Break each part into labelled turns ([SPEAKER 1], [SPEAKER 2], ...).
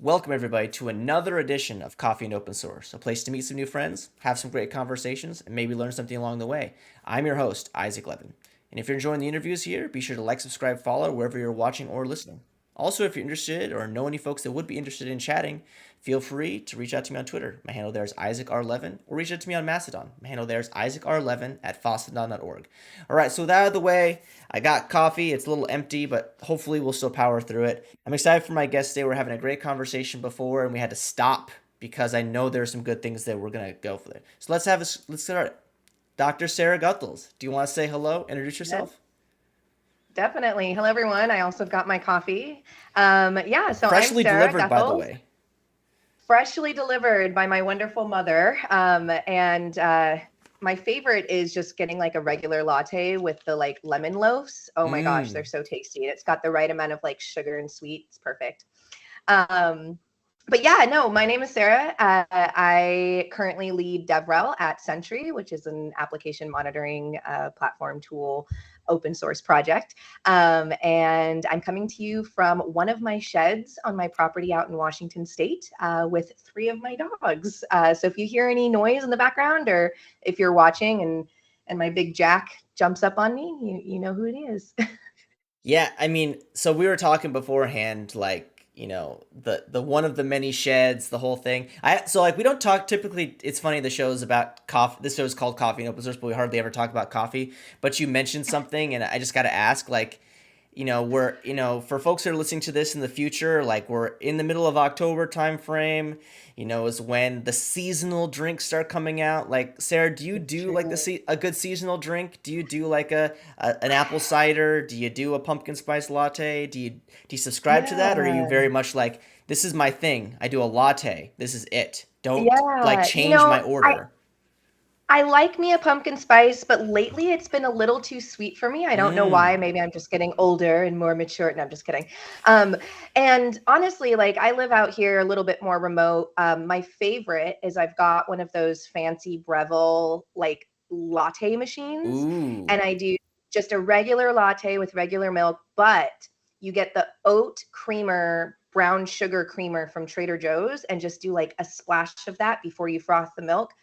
[SPEAKER 1] Welcome, everybody, to another edition of Coffee and Open Source, a place to meet some new friends, have some great conversations, and maybe learn something along the way. I'm your host, Isaac Levin. And if you're enjoying the interviews here, be sure to like, subscribe, follow wherever you're watching or listening. Also, if you're interested or know any folks that would be interested in chatting, feel free to reach out to me on Twitter. My handle there is IsaacR11, or reach out to me on Mastodon. My handle there is IsaacR11 at fossadon.org. All right, so with that out of the way, I got coffee. It's a little empty, but hopefully we'll still power through it. I'm excited for my guest today. We're having a great conversation before, and we had to stop because I know there's some good things that we're gonna go for there. So let's start. Dr. Sarah Guthals, do you want to say hello? Introduce yourself.
[SPEAKER 2] Definitely. Hello, everyone. I also got my coffee. So
[SPEAKER 1] Freshly
[SPEAKER 2] I'm Sarah
[SPEAKER 1] delivered, by the
[SPEAKER 2] Guthals,
[SPEAKER 1] way.
[SPEAKER 2] freshly delivered by my wonderful mother. And my favorite is just getting like a regular latte with the like lemon loaves. Oh my gosh, they're so tasty. And it's got the right amount of like sugar and sweet. It's perfect. Um, but yeah, no, my name is Sarah. I currently lead DevRel at Sentry, which is an application monitoring platform tool open source project. And I'm coming to you from one of my sheds on my property out in Washington State with three of my dogs. So if you hear any noise in the background, or if you're watching and my big Jack jumps up on me, you know who it is.
[SPEAKER 1] Yeah, I mean, so we were talking beforehand, like, the one of the many sheds, the whole thing. We don't talk typically. It's funny, the show's about coffee. This show is called Coffee and Open Source, but we hardly ever talk about coffee. But you mentioned something, and I just got to ask, like, for folks that are listening to this in the future, like, we're in the middle of October time frame, is when the seasonal drinks start coming out. Like, Sarah, do you do like a good seasonal drink? Do you do like an apple cider? Do you do a pumpkin spice latte? Do you subscribe to that, or are you
[SPEAKER 2] Yeah.
[SPEAKER 1] very much like, this is my thing? I do a latte. This is it. Don't like
[SPEAKER 2] Yeah.
[SPEAKER 1] change my order.
[SPEAKER 2] I like me a pumpkin spice, but lately it's been a little too sweet for me. I don't know
[SPEAKER 1] Mm.
[SPEAKER 2] why. Maybe I'm just getting older and more mature. No, I'm just kidding. And honestly, like I live out here a little bit more remote. My favorite is I've got one of those fancy Breville like latte machines,
[SPEAKER 1] Ooh.
[SPEAKER 2] and I do just a regular latte with regular milk, but you get the oat creamer, brown sugar creamer from Trader Joe's, and just do like a splash of that before you froth the milk.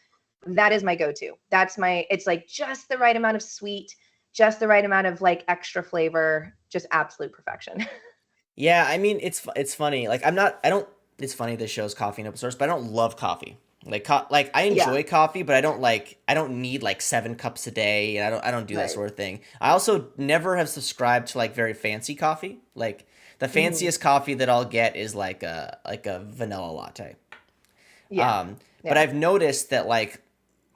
[SPEAKER 2] That is my go-to. It's like just the right amount of sweet, just the right amount of like extra flavor, just absolute perfection.
[SPEAKER 1] Yeah, I mean, it's funny. Like, I don't. It's funny, this show's Coffee and Open Source, but I don't love coffee. Like I
[SPEAKER 2] Yeah,
[SPEAKER 1] enjoy coffee, but I don't need like 7 cups a day, and I don't do that
[SPEAKER 2] right.
[SPEAKER 1] sort of thing. I also never have subscribed to like very fancy coffee. Like, the
[SPEAKER 2] Mhm.
[SPEAKER 1] fanciest coffee that I'll get is like a vanilla latte.
[SPEAKER 2] Yeah,
[SPEAKER 1] Um, but
[SPEAKER 2] yeah,
[SPEAKER 1] I've noticed that, like,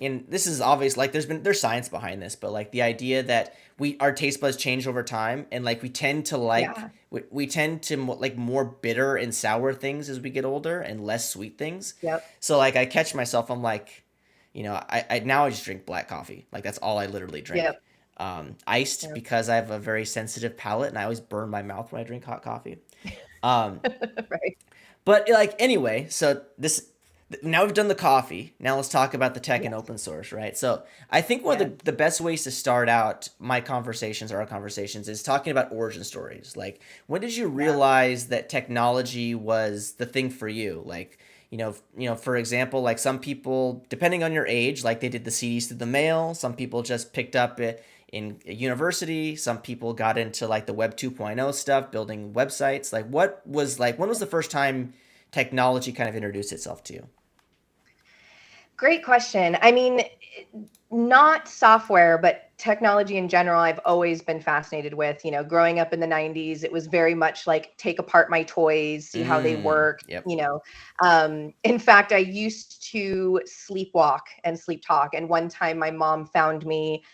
[SPEAKER 1] and this is obvious, like, there's science behind this, but like the idea that our taste buds change over time, and like
[SPEAKER 2] yeah.
[SPEAKER 1] we tend to like more bitter and sour things as we get older and less sweet things.
[SPEAKER 2] Yep,
[SPEAKER 1] So like I catch myself, I'm like, I now I just drink black coffee. Like, that's all I literally drink.
[SPEAKER 2] yep,
[SPEAKER 1] Iced,
[SPEAKER 2] yep.
[SPEAKER 1] because I have a very sensitive palate and I always burn my mouth when I drink hot coffee. Um,
[SPEAKER 2] Right.
[SPEAKER 1] but like, anyway, so this now we've done the coffee. Now let's talk about the tech and
[SPEAKER 2] Yes,
[SPEAKER 1] open source, right? So I think one of
[SPEAKER 2] yes,
[SPEAKER 1] the best ways to start out my conversations or our conversations is talking about origin stories. Like, when did you
[SPEAKER 2] yeah.
[SPEAKER 1] realize that technology was the thing for you? Like, for example, like, some people, depending on your age, like, they did the CDs through the mail. Some people just picked up it in a university. Some people got into like the Web 2.0 stuff, building websites. Like, when was the first time technology kind of introduced itself to you?
[SPEAKER 2] Great question. I mean, not software, but technology in general, I've always been fascinated with. Growing up in the 90s, it was very much like take apart my toys, see how they work.
[SPEAKER 1] Yep.
[SPEAKER 2] In fact, I used to sleepwalk and sleep talk. And one time my mom found me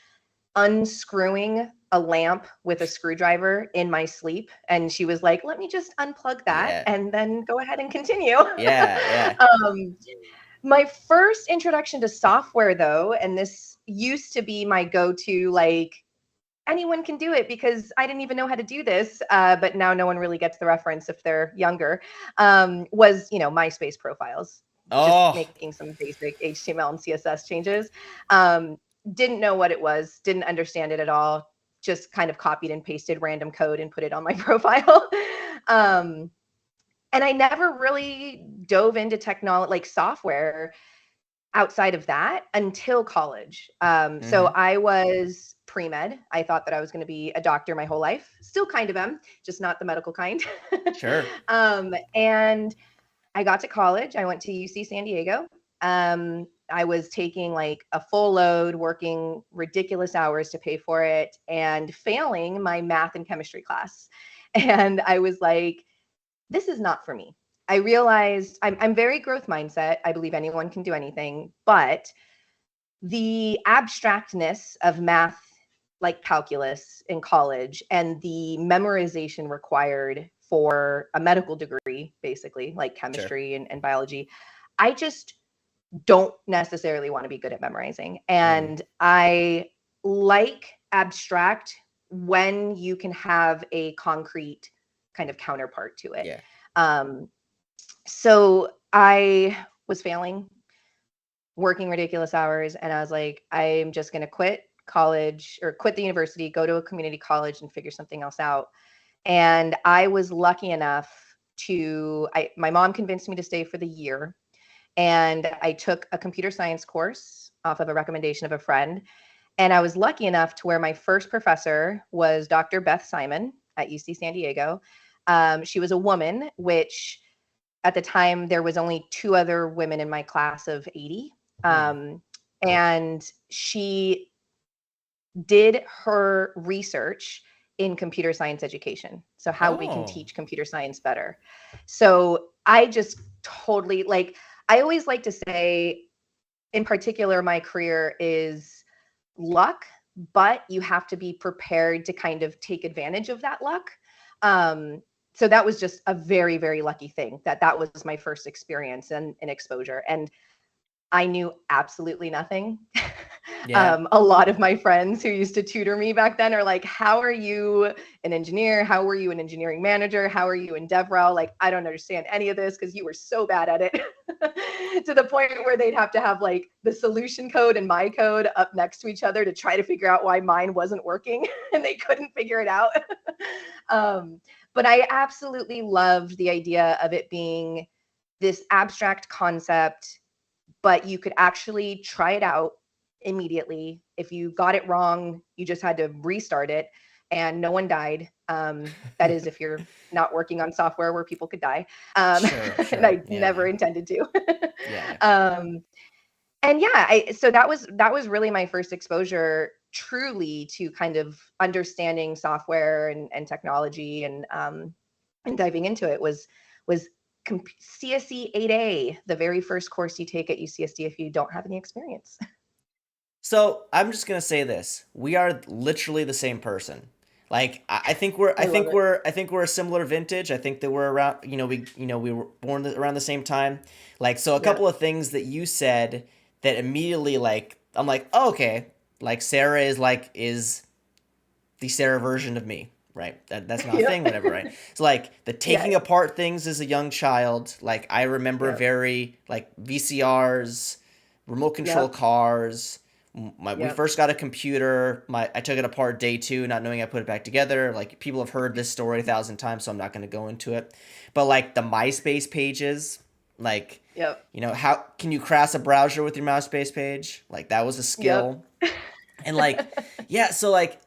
[SPEAKER 2] unscrewing a lamp with a screwdriver in my sleep. And she was like, let me just unplug that
[SPEAKER 1] Yeah.
[SPEAKER 2] and then go ahead and continue.
[SPEAKER 1] Yeah. Yeah.
[SPEAKER 2] um, my first introduction to software, though, and this used to be my go-to, like anyone can do it because I didn't even know how to do this, but now no one really gets the reference if they're younger, was, MySpace profiles, just
[SPEAKER 1] Oh,
[SPEAKER 2] making some basic HTML and CSS changes. Um, didn't know what it was, didn't understand it at all, just kind of copied and pasted random code and put it on my profile. um, And I never really dove into technology, like software, outside of that until college. So
[SPEAKER 1] Mm-hmm.
[SPEAKER 2] I was pre-med. I thought that I was going to be a doctor my whole life. Still kind of am, just not the medical kind.
[SPEAKER 1] Sure.
[SPEAKER 2] And I got to college. I went to UC San Diego. I was taking like a full load, working ridiculous hours to pay for it, and failing my math and chemistry class. And I was like, this is not for me. I realized I'm very growth mindset. I believe anyone can do anything, but the abstractness of math, like calculus in college, and the memorization required for a medical degree, basically, like
[SPEAKER 1] Sure.
[SPEAKER 2] chemistry and biology, I just don't necessarily want to be good at memorizing.
[SPEAKER 1] Mm.
[SPEAKER 2] And I like abstract when you can have a concrete kind of counterpart to it.
[SPEAKER 1] Yeah.
[SPEAKER 2] Um, so I was failing, working ridiculous hours, and I was like, I'm just going to quit college or quit the university, go to a community college and figure something else out. And I was lucky enough my mom convinced me to stay for the year. And I took a computer science course off of a recommendation of a friend. And I was lucky enough to where my first professor was Dr. Beth Simon at UC San Diego. She was a woman, which at the time there was only two other women in my class of 80.
[SPEAKER 1] Mm.
[SPEAKER 2] And she did her research in computer science education. So how we can
[SPEAKER 1] Oh.
[SPEAKER 2] teach computer science better. So I just totally like, I always like to say, in particular, my career is luck, but you have to be prepared to kind of take advantage of that luck. So that was just a very, very lucky thing that was my first experience and exposure. And I knew absolutely nothing.
[SPEAKER 1] Yeah.
[SPEAKER 2] A lot of my friends who used to tutor me back then are like, how are you an engineer? How were you an engineering manager? How are you in DevRel? Like, I don't understand any of this because you were so bad at it. To the point where they'd have to have like the solution code and my code up next to each other to try to figure out why mine wasn't working and they couldn't figure it out. But I absolutely loved the idea of it being this abstract concept, but you could actually try it out immediately. If you got it wrong, you just had to restart it and no one died. That is, if you're not working on software where people could die.
[SPEAKER 1] Sure.
[SPEAKER 2] And
[SPEAKER 1] Sure.
[SPEAKER 2] I
[SPEAKER 1] Yeah.
[SPEAKER 2] never
[SPEAKER 1] Yeah.
[SPEAKER 2] intended to.
[SPEAKER 1] Yeah. Yeah.
[SPEAKER 2] And yeah, so that was really my first exposure truly to kind of understanding software and technology and diving into it was CSE 8A, the very first course you take at UCSD if you don't have any experience.
[SPEAKER 1] So I'm just gonna say this: we are literally the same person. Like I think we're, I
[SPEAKER 2] I love
[SPEAKER 1] think
[SPEAKER 2] it.
[SPEAKER 1] we're, I think we're a similar vintage. I think that we're around. We were born around the same time. Like so, a
[SPEAKER 2] Yep.
[SPEAKER 1] couple of things that you said that immediately, like I'm like, oh, okay. Like Sarah is the Sarah version of me, right? That's not a thing,
[SPEAKER 2] Yep.
[SPEAKER 1] whatever, right? So like the
[SPEAKER 2] Yeah.
[SPEAKER 1] taking apart things as a young child, like I remember
[SPEAKER 2] Yep.
[SPEAKER 1] very like VCRs, remote control
[SPEAKER 2] Yep.
[SPEAKER 1] cars. We
[SPEAKER 2] Yep.
[SPEAKER 1] first got a computer. I took it apart day two, not knowing I put it back together. Like people have heard this story 1,000 times, so I'm not going to go into it. But like the MySpace pages, like
[SPEAKER 2] Yep.
[SPEAKER 1] how can you crash a browser with your MySpace page? Like that was a
[SPEAKER 2] Yep.
[SPEAKER 1] skill. And like yeah, so like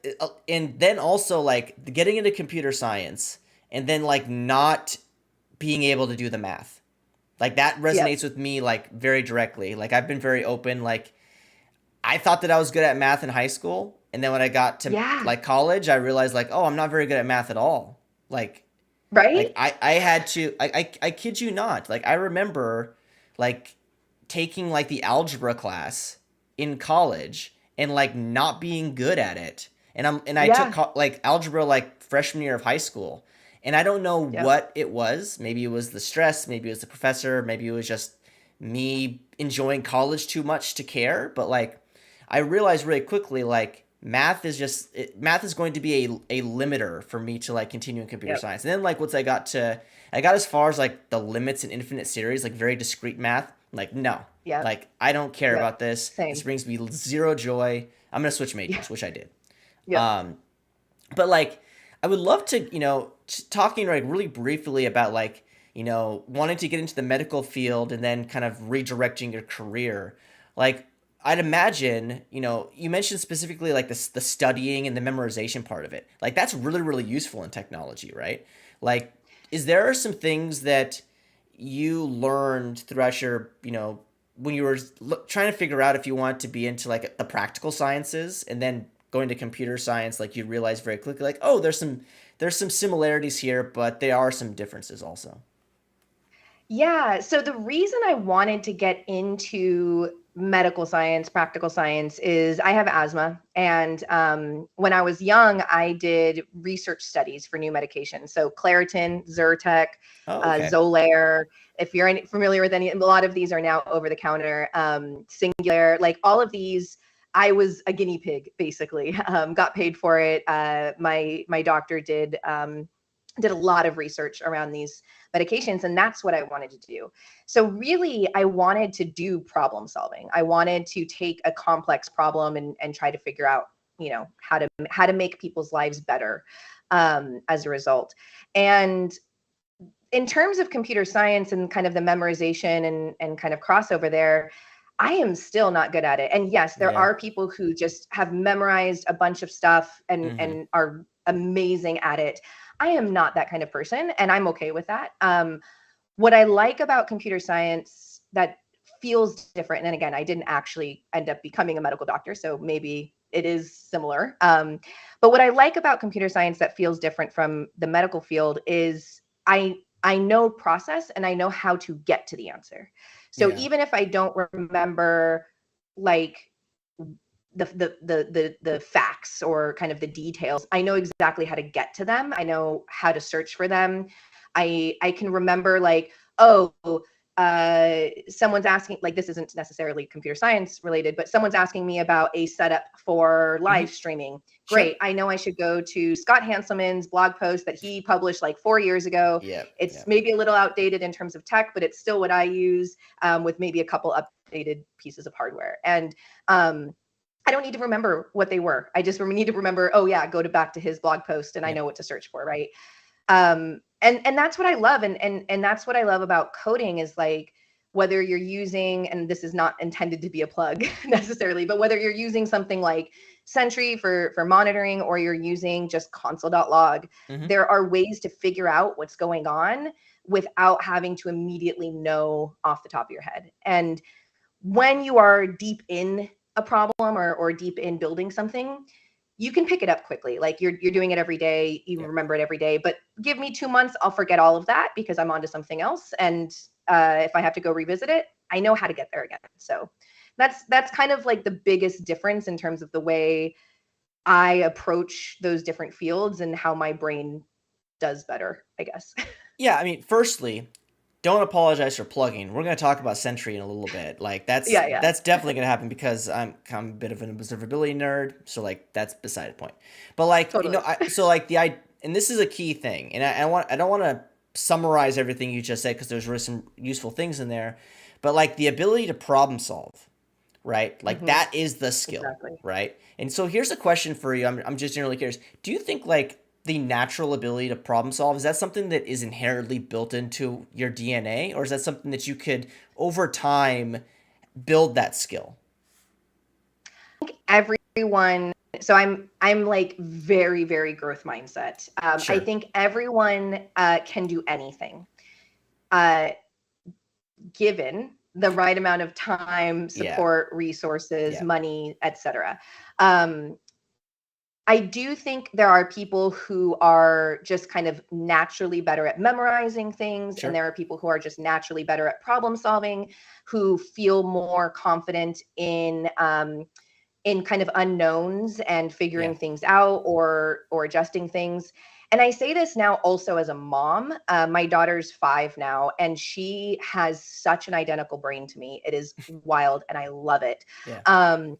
[SPEAKER 1] and then also like getting into computer science and then like not being able to do the math. Like that
[SPEAKER 2] Yep.
[SPEAKER 1] resonates with me like very directly. Like I've been very open. Like I thought that I was good at math in high school, and then when I got to
[SPEAKER 2] Yeah.
[SPEAKER 1] like college, I realized like, oh, I'm not very good at math at all. Like
[SPEAKER 2] Right?
[SPEAKER 1] I had to I kid you not. Like I remember like taking like the algebra class in college and like not being good at it. And I took
[SPEAKER 2] Yeah.
[SPEAKER 1] like algebra like freshman year of high school. And I don't know
[SPEAKER 2] Yep.
[SPEAKER 1] what it was. Maybe it was the stress, maybe it was the professor, maybe it was just me enjoying college too much to care, but like I realized really quickly like math is going to be a limiter for me to like continue in computer
[SPEAKER 2] Yep.
[SPEAKER 1] science. And then like once I got as far as like the limits and infinite series, like very discrete math, I'm like no.
[SPEAKER 2] Yep.
[SPEAKER 1] Like I don't care
[SPEAKER 2] Yep.
[SPEAKER 1] about this. This
[SPEAKER 2] Same.
[SPEAKER 1] brings me zero joy. I'm going to switch
[SPEAKER 2] Yeah.
[SPEAKER 1] majors, which I did.
[SPEAKER 2] Yep.
[SPEAKER 1] Um but like I would love to, talking like really briefly about like wanting to get into the medical field and then kind of redirecting your career. Like, I'd imagine, you mentioned specifically like the studying and the memorization part of it. Like, that's really, really useful in technology, right? Like, is there some things that you learned throughout your, when you were trying to figure out if you want to be into like the practical sciences and then going to computer science, like you realize very quickly, like, oh, there's some similarities here, but there are some differences also.
[SPEAKER 2] Yeah. So the reason I wanted to get into medical science, practical science, is I have asthma. And when I was young, I did research studies for new medications. So Claritin, Zyrtec,
[SPEAKER 1] Oh, okay.
[SPEAKER 2] Xolair. If you're familiar with any, a lot of these are now over the counter. Singular, like all of these. I was a guinea pig, basically. Got paid for it. My doctor did a lot of research around these medications, and that's what I wanted to do. So really, I wanted to do problem solving. I wanted to take a complex problem and try to figure out, how to make people's lives better as a result. And in terms of computer science and kind of the memorization and kind of crossover there, I am still not good at it. And yes, there
[SPEAKER 1] Yeah.
[SPEAKER 2] are people who just have memorized a bunch of stuff and
[SPEAKER 1] Mm-hmm.
[SPEAKER 2] and are amazing at it. I am not that kind of person, and I'm okay with that. What I like about computer science that feels different, and again, I didn't actually end up becoming a medical doctor, so maybe it is similar. But what I like about computer science that feels different from the medical field is I know process and I know how to get to the answer. So
[SPEAKER 1] Yeah.
[SPEAKER 2] even if I don't remember like the facts or kind of the details, I know exactly how to get to them. I know how to search for them. I can remember like, oh, someone's asking, like, this isn't necessarily computer science related, but someone's asking me about a setup for
[SPEAKER 1] Mm-hmm.
[SPEAKER 2] live streaming.
[SPEAKER 1] Sure.
[SPEAKER 2] Great. I know I should go to Scott Hanselman's blog post that he published like 4 years ago.
[SPEAKER 1] Yep.
[SPEAKER 2] It's
[SPEAKER 1] Yep.
[SPEAKER 2] maybe a little outdated in terms of tech, but it's still what I use, with maybe a couple updated pieces of hardware. And I don't need to remember what they were. I just need to remember, oh yeah, go to back to his blog post and I
[SPEAKER 1] Yep.
[SPEAKER 2] know what to search for, right? And that's what I love. And that's what I love about coding is like, whether you're using, and this is not intended to be a plug necessarily, but whether you're using something like Sentry for monitoring, or you're using just console.log,
[SPEAKER 1] Mm-hmm.
[SPEAKER 2] there are ways to figure out what's going on without having to immediately know off the top of your head. And when you are deep in a problem, or deep in building something, you can pick it up quickly. Like you're doing it every day, you
[SPEAKER 1] Yep.
[SPEAKER 2] remember it every day. But give me 2 months, I'll forget all of that because I'm onto something else. And if I have to go revisit it, I know how to get there again. So that's kind of like the biggest difference in terms of the way I approach those different fields and how my brain does better, I guess.
[SPEAKER 1] Yeah. I mean, firstly, don't apologize for plugging. We're going to talk about Sentry in a little bit. Like that's
[SPEAKER 2] Yeah, yeah,
[SPEAKER 1] that's definitely going to happen because I'm a bit of an observability nerd, so like that's beside the point. But like
[SPEAKER 2] totally.
[SPEAKER 1] so like and this is a key thing, and I don't want to summarize everything you just said because there's really some useful things in there, but like the ability to problem solve, right? Like
[SPEAKER 2] Hmm.
[SPEAKER 1] that is the skill,
[SPEAKER 2] Exactly.
[SPEAKER 1] right? And so here's a question for you. I'm just generally curious. Do you think like the natural ability to problem solve is that something that is inherently built into your DNA, or is that something that you could over time build that skill?
[SPEAKER 2] Everyone, so I'm like very, very growth mindset. I
[SPEAKER 1] Sure.
[SPEAKER 2] think everyone can do anything, uh, given the right amount of time,
[SPEAKER 1] Yeah.
[SPEAKER 2] support, resources,
[SPEAKER 1] Yeah.
[SPEAKER 2] money, etc. um, I do think there are people who are just kind of naturally better at memorizing things, and
[SPEAKER 1] Sure.
[SPEAKER 2] there are people who are just naturally better at problem solving, who feel more confident in kind of unknowns and
[SPEAKER 1] Yeah.
[SPEAKER 2] figuring things out, or adjusting things. And I say this now also as a mom. My daughter's 5 now, and she has such an identical brain to me. It is wild, and I love it.
[SPEAKER 1] Yeah.
[SPEAKER 2] Um,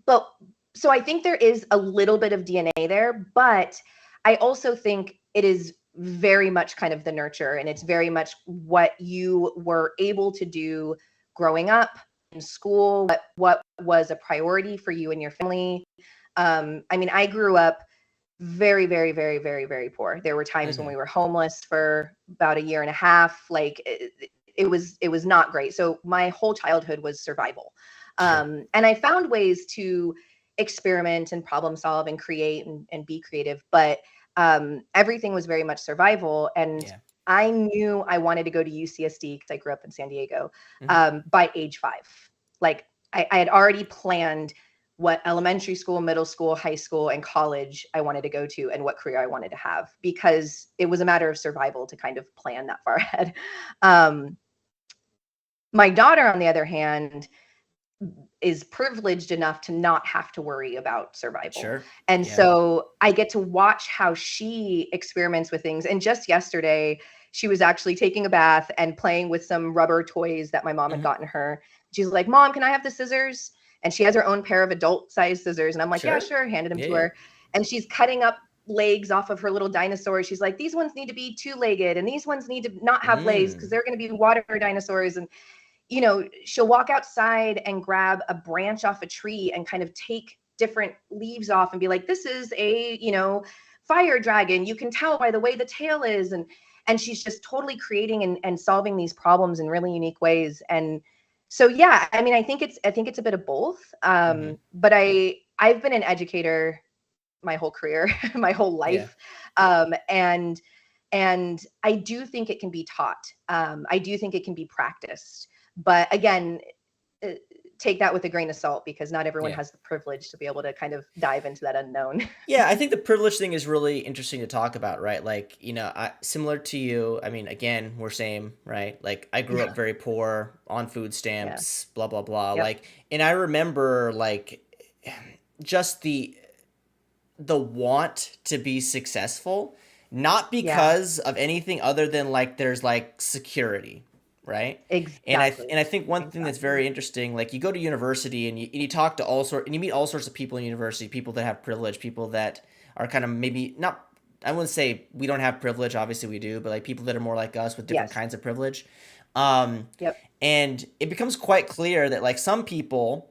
[SPEAKER 2] but so I think there is a little bit of DNA there, but I also think it is very much kind of the nurture, and it's very much what you were able to do growing up in school, what was a priority for you and your family. I mean, I grew up very, very, very, very, very poor. There were times when
[SPEAKER 1] Mm-hmm.
[SPEAKER 2] we were homeless for about a year and a half. Like it was not great. So my whole childhood was survival.
[SPEAKER 1] Sure.
[SPEAKER 2] And I found ways to experiment and problem solve and create and be creative, but everything was very much survival. And
[SPEAKER 1] Yeah.
[SPEAKER 2] I knew I wanted to go to UCSD because I grew up in San Diego
[SPEAKER 1] Mm-hmm.
[SPEAKER 2] by age 5. Like I had already planned what elementary school, middle school, high school, and college I wanted to go to and what career I wanted to have because it was a matter of survival to kind of plan that far ahead. Um, my daughter, on the other hand, is privileged enough to not have to worry about survival.
[SPEAKER 1] Sure.
[SPEAKER 2] And
[SPEAKER 1] Yeah.
[SPEAKER 2] so I get to watch how she experiments with things. And just yesterday, she was actually taking a bath and playing with some rubber toys that my mom had
[SPEAKER 1] Mm-hmm.
[SPEAKER 2] gotten her. She's like, "Mom, can I have the scissors?" And she has her own pair of adult sized scissors. And I'm like, "Yeah,
[SPEAKER 1] Sure.
[SPEAKER 2] sure." Handed them
[SPEAKER 1] Yeah.
[SPEAKER 2] to
[SPEAKER 1] Yeah.
[SPEAKER 2] her. And she's cutting up legs off of her little dinosaurs. She's like, "These ones need to be 2-legged and these ones need to not have legs because
[SPEAKER 1] Mm.
[SPEAKER 2] they're going to be water dinosaurs." And she'll walk outside and grab a branch off a tree and kind of take different leaves off and be like, "This is a, fire dragon. You can tell by the way the tail is." And she's just totally creating and solving these problems in really unique ways. And so, yeah, I mean, I think it's a bit of both.
[SPEAKER 1] Mm-hmm.
[SPEAKER 2] But I've been an educator my whole career, my whole
[SPEAKER 1] Yeah.
[SPEAKER 2] life. And I do think it can be taught. I do think it can be practiced. But again, uh, take that with a grain of salt because not everyone
[SPEAKER 1] Yeah.
[SPEAKER 2] has the privilege to be able to kind of dive into that unknown.
[SPEAKER 1] Yeah, I think the privilege thing is really interesting to talk about, right? Like, similar to you, I mean, again, we're same, right? Like, I grew up very poor, on food
[SPEAKER 2] Yeah.
[SPEAKER 1] stamps, blah, blah, blah.
[SPEAKER 2] Yep.
[SPEAKER 1] Like, and I remember, like, just the want to be successful, not
[SPEAKER 2] Yeah.
[SPEAKER 1] because of anything other than, like, there's, like, security, right? And
[SPEAKER 2] Exactly.
[SPEAKER 1] I think one thing that's
[SPEAKER 2] Exactly.
[SPEAKER 1] very interesting, like you go to university and you talk to and you meet all sorts of people in university, people that have privilege, people that are kind of maybe not, I wouldn't say we don't have privilege, obviously we do, but like people that are more like us with different
[SPEAKER 2] Yes.
[SPEAKER 1] kinds of privilege. Um,
[SPEAKER 2] Yep.
[SPEAKER 1] and it becomes quite clear that like some people,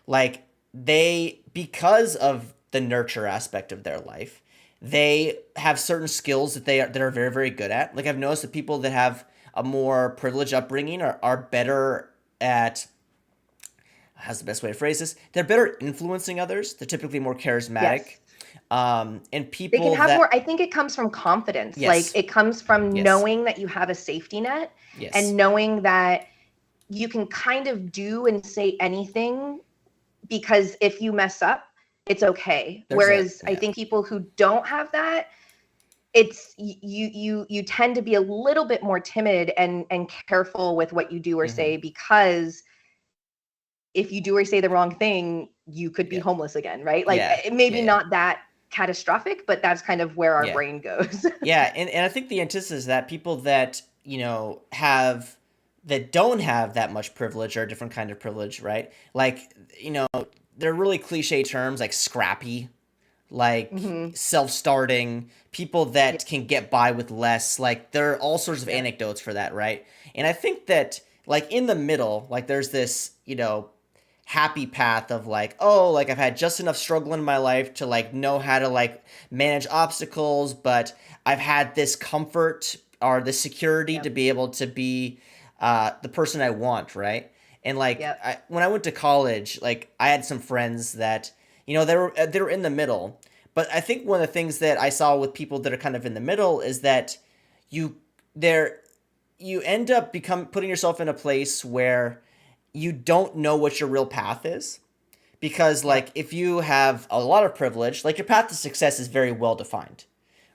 [SPEAKER 1] like because of the nurture aspect of their life, they have certain skills that are very, very good at. Like I've noticed that people that have a more privileged upbringing are better at, how's the best way to phrase this? They're better at influencing others. They're typically more charismatic.
[SPEAKER 2] Yes.
[SPEAKER 1] And
[SPEAKER 2] They can
[SPEAKER 1] people
[SPEAKER 2] have
[SPEAKER 1] that,
[SPEAKER 2] more. I think it comes from confidence. Like
[SPEAKER 1] yes,
[SPEAKER 2] it comes from
[SPEAKER 1] yes,
[SPEAKER 2] knowing that you have a safety net
[SPEAKER 1] yes,
[SPEAKER 2] and knowing that you can kind of do and say anything because if you mess up, it's okay. Whereas I
[SPEAKER 1] yeah,
[SPEAKER 2] think people who don't have that, it's you tend to be a little bit more timid and careful with what you do or
[SPEAKER 1] mm-hmm,
[SPEAKER 2] say because if you do or say the wrong thing, you could be
[SPEAKER 1] yeah,
[SPEAKER 2] homeless again, right? Like
[SPEAKER 1] yeah,
[SPEAKER 2] maybe
[SPEAKER 1] yeah,
[SPEAKER 2] not that catastrophic, but that's kind of where our
[SPEAKER 1] yeah.
[SPEAKER 2] brain goes.
[SPEAKER 1] Yeah, and I think the antithesis is that people that have that don't have that much privilege are a different kind of privilege, right? Like they're really cliche terms like scrappy, like
[SPEAKER 2] Hmm.
[SPEAKER 1] self-starting, people
[SPEAKER 2] Yeah.
[SPEAKER 1] that can get by with less. Like there are all sorts of
[SPEAKER 2] Yeah.
[SPEAKER 1] anecdotes for that, right? And I think that like in the middle, like there's this happy path of like, oh, like I've had just enough struggle in my life to like know how to like manage obstacles, but I've had this comfort or the security to
[SPEAKER 2] Yep.
[SPEAKER 1] be able to be the person I want, right? And like
[SPEAKER 2] Yep.
[SPEAKER 1] when I went to college, like I had some friends that they were in the middle, but I think one of the things that I saw with people that are kind of in the middle is that you there you end up putting yourself in a place where you don't know what your real path is, because like
[SPEAKER 2] Yep.
[SPEAKER 1] if you have a lot of privilege, like your path to success is very well defined,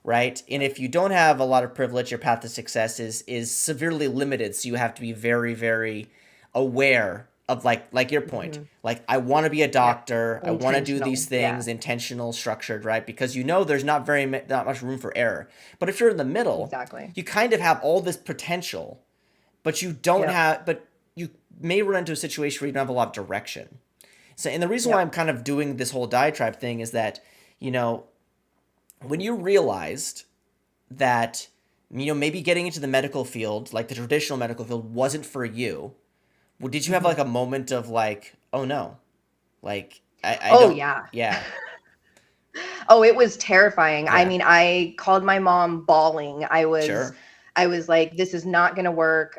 [SPEAKER 1] right? And
[SPEAKER 2] Yep.
[SPEAKER 1] if you don't have a lot of privilege, your path to success is severely limited, so you have to be very, very aware of like your point.
[SPEAKER 2] Hmm.
[SPEAKER 1] Like I want to be a
[SPEAKER 2] Yep.
[SPEAKER 1] doctor, I want to do these
[SPEAKER 2] Intentional. Yeah.
[SPEAKER 1] things, intentional, structured, right? Because there's not much room for error. But if you're in the middle,
[SPEAKER 2] Exactly.
[SPEAKER 1] you kind of have all this potential, but you don't
[SPEAKER 2] Yep.
[SPEAKER 1] have but you may run into a situation where you don't have a lot of direction. So, and the reason why I'm
[SPEAKER 2] Yep.
[SPEAKER 1] kind of doing this whole diatribe thing is that, you know, when you realized that, maybe getting into the medical field, like the traditional medical field, wasn't for you, well, did you have
[SPEAKER 2] Hmm.
[SPEAKER 1] like a moment of like, oh no, like I
[SPEAKER 2] Oh
[SPEAKER 1] don't,
[SPEAKER 2] yeah.
[SPEAKER 1] yeah,
[SPEAKER 2] Oh, it was terrifying. I
[SPEAKER 1] Yeah.
[SPEAKER 2] mean, I called my mom bawling.
[SPEAKER 1] Sure.
[SPEAKER 2] I was like, this is not going to work.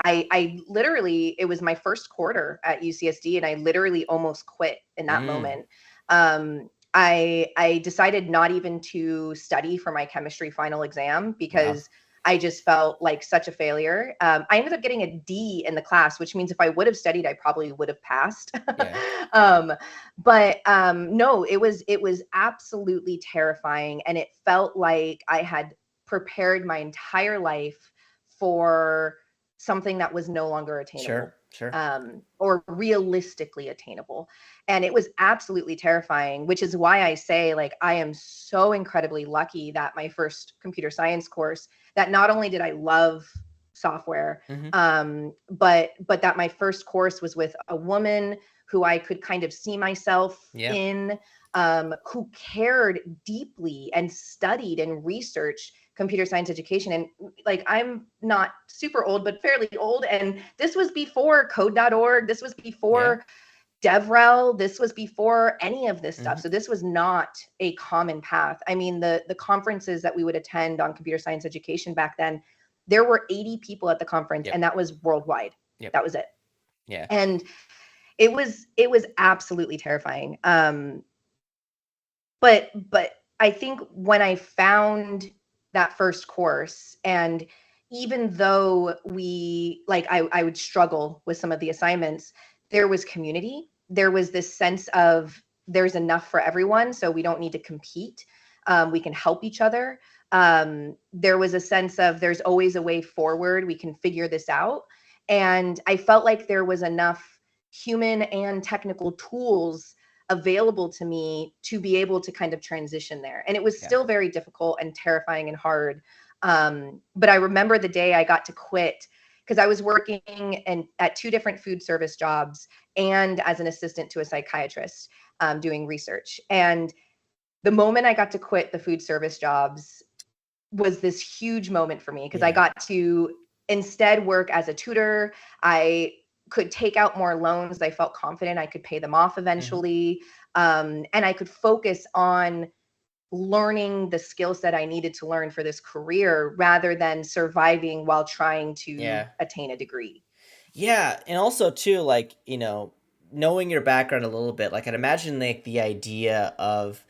[SPEAKER 2] I literally, it was my first quarter at UCSD, and I literally almost quit in that
[SPEAKER 1] Mm.
[SPEAKER 2] moment. I decided not even to study for my chemistry final exam
[SPEAKER 1] Wow.
[SPEAKER 2] because I just felt like such a failure. I ended up getting a D in the class, which means if I would have studied, I probably would have passed.
[SPEAKER 1] Yeah.
[SPEAKER 2] um, but no, it was absolutely terrifying, and it felt like I had prepared my entire life for something that was no longer attainable,
[SPEAKER 1] Sure. Sure.
[SPEAKER 2] or realistically attainable. And it was absolutely terrifying, which is why I say, like, I am so incredibly lucky that my first computer science course, that not only did I love software,
[SPEAKER 1] Hmm.
[SPEAKER 2] but that my first course was with a woman who I could kind of see myself
[SPEAKER 1] Yeah.
[SPEAKER 2] in, who cared deeply and studied and researched computer science education. And like, I'm not super old, but fairly old. And this was before code.org. This was
[SPEAKER 1] Yeah.
[SPEAKER 2] before DevRel. This was before any of this stuff.
[SPEAKER 1] Hmm.
[SPEAKER 2] So this was not a common path. I mean, the conferences that we would attend on computer science education back then, there were 80 people at the conference,
[SPEAKER 1] Yep.
[SPEAKER 2] and that was worldwide.
[SPEAKER 1] Yep.
[SPEAKER 2] That was it.
[SPEAKER 1] Yeah.
[SPEAKER 2] And it was absolutely terrifying. But I think when I found that first course, and even though we like I would struggle with some of the assignments, there was community. There was this sense of there's enough for everyone, so we don't need to compete. We can help each other. There was a sense of there's always a way forward. We can figure this out. And I felt like there was enough human and technical tools available to me to be able to kind of transition there. And it was
[SPEAKER 1] Yeah.
[SPEAKER 2] still very difficult and terrifying and hard. But I remember the day I got to quit, because I was working at two different food service jobs and as an assistant to a psychiatrist, doing research. And the moment I got to quit the food service jobs was this huge moment for me, because I
[SPEAKER 1] Yeah.
[SPEAKER 2] got to instead work as a tutor. I could take out more loans. I felt confident I could pay them off
[SPEAKER 1] Hmm.
[SPEAKER 2] eventually. And I could focus on learning the skill set I needed to learn for this career rather than surviving while trying to
[SPEAKER 1] Yeah.
[SPEAKER 2] attain a degree.
[SPEAKER 1] Yeah, and also too, like, knowing your background a little bit, like I'd imagine like the idea of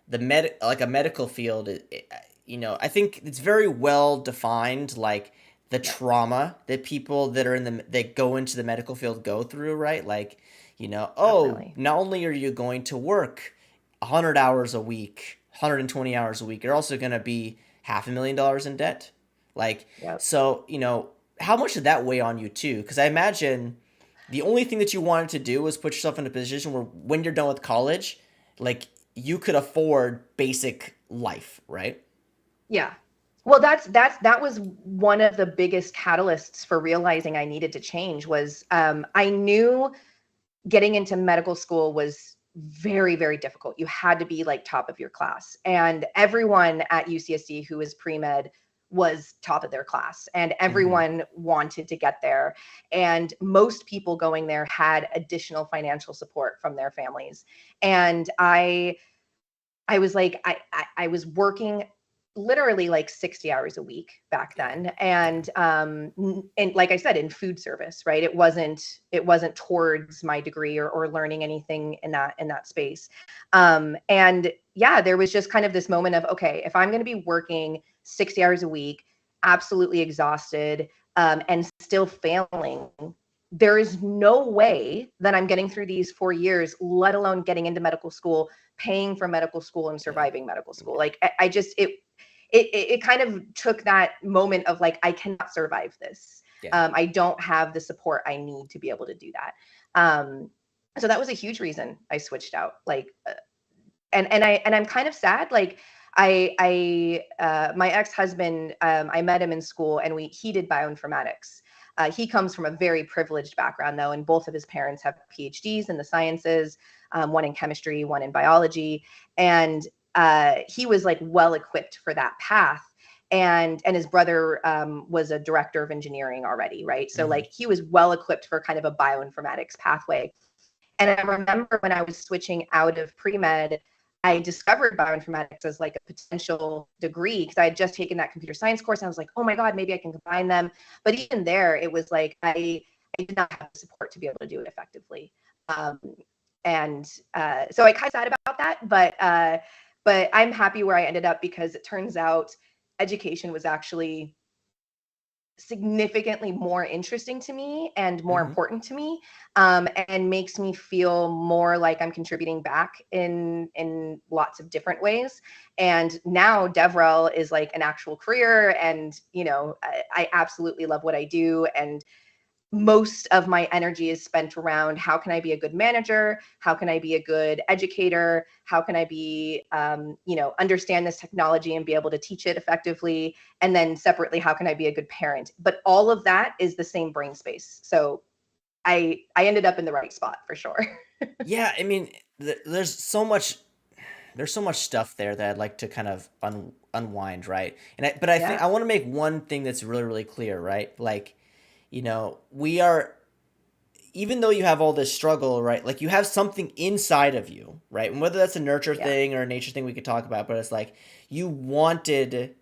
[SPEAKER 1] like a medical field, I think it's very well defined, like the
[SPEAKER 2] Yeah,
[SPEAKER 1] trauma that people that are in that go into the medical field go through, right? Like, oh,
[SPEAKER 2] definitely.
[SPEAKER 1] not only are you going to work 100 hours a week, 120 hours a week, you're also going to be $500,000 in debt. Like,
[SPEAKER 2] Yep.
[SPEAKER 1] so, how much did that weigh on you too? Because I imagine the only thing that you wanted to do was put yourself in a position where when you're done with college, like you could afford basic life, right?
[SPEAKER 2] Yeah. Well, that was one of the biggest catalysts for realizing I needed to change. Was I knew getting into medical school was very, very difficult. You had to be like top of your class. And everyone at UCSD who was pre-med was top of their class, and
[SPEAKER 1] Mm-hmm.
[SPEAKER 2] everyone wanted to get there. And most people going there had additional financial support from their families. And I was like, I was working literally like 60 hours a week back
[SPEAKER 1] Yeah.
[SPEAKER 2] then.
[SPEAKER 1] Yeah.
[SPEAKER 2] And like I said, in food service, right? It wasn't towards my degree, or learning anything in that space. And yeah, there was just kind of this moment of, okay, if I'm going to be working 60 hours a week, absolutely exhausted, and still failing, there is no way that I'm getting through these 4 years, let alone getting into medical school, paying for medical school, and
[SPEAKER 1] Yeah.
[SPEAKER 2] surviving medical school.
[SPEAKER 1] Yeah.
[SPEAKER 2] Like, I just it kind of took that moment of like, I cannot survive this.
[SPEAKER 1] Yeah.
[SPEAKER 2] I don't have the support I need to be able to do that. Um, so that was a huge reason I switched out. Like, and I'm kind of sad. Like, my ex-husband, I met him in school, and he did bioinformatics. He comes from a very privileged background, though, and both of his parents have PhDs in the sciences, one in chemistry, one in biology. And he was like well equipped for that path. And his brother, was a director of engineering already, right? So
[SPEAKER 1] Mm-hmm.
[SPEAKER 2] like, he was well equipped for kind of a bioinformatics pathway. And I remember when I was switching out of pre med, I discovered bioinformatics as like a potential degree because I had just taken that computer science course. And I was like, oh my God, maybe I can combine them. But even there, it was like I did not have the support to be able to do it effectively. Um, and so I kind of sad about that, but I'm happy where I ended up because it turns out education was actually significantly more interesting to me and more
[SPEAKER 1] Mm-hmm.
[SPEAKER 2] important to me, and makes me feel more like I'm contributing back in lots of different ways. And now DevRel is like an actual career, and I absolutely love what I do, and most of my energy is spent around how can I be a good manager? How can I be a good educator? How can I be, understand this technology and be able to teach it effectively? And then separately, how can I be a good parent? But all of that is the same brain space. So I ended up in the right spot for sure.
[SPEAKER 1] Yeah, I mean, there's so much stuff there that I'd like to kind of unwind, right? But I think
[SPEAKER 2] Yeah.
[SPEAKER 1] I want to make one thing that's really, really clear, right? Like, we are, even though you have all this struggle, right? Like you have something inside of you, right? And whether that's a nurture
[SPEAKER 2] Yeah.
[SPEAKER 1] thing or a nature thing, we could talk about. But it's like you wanted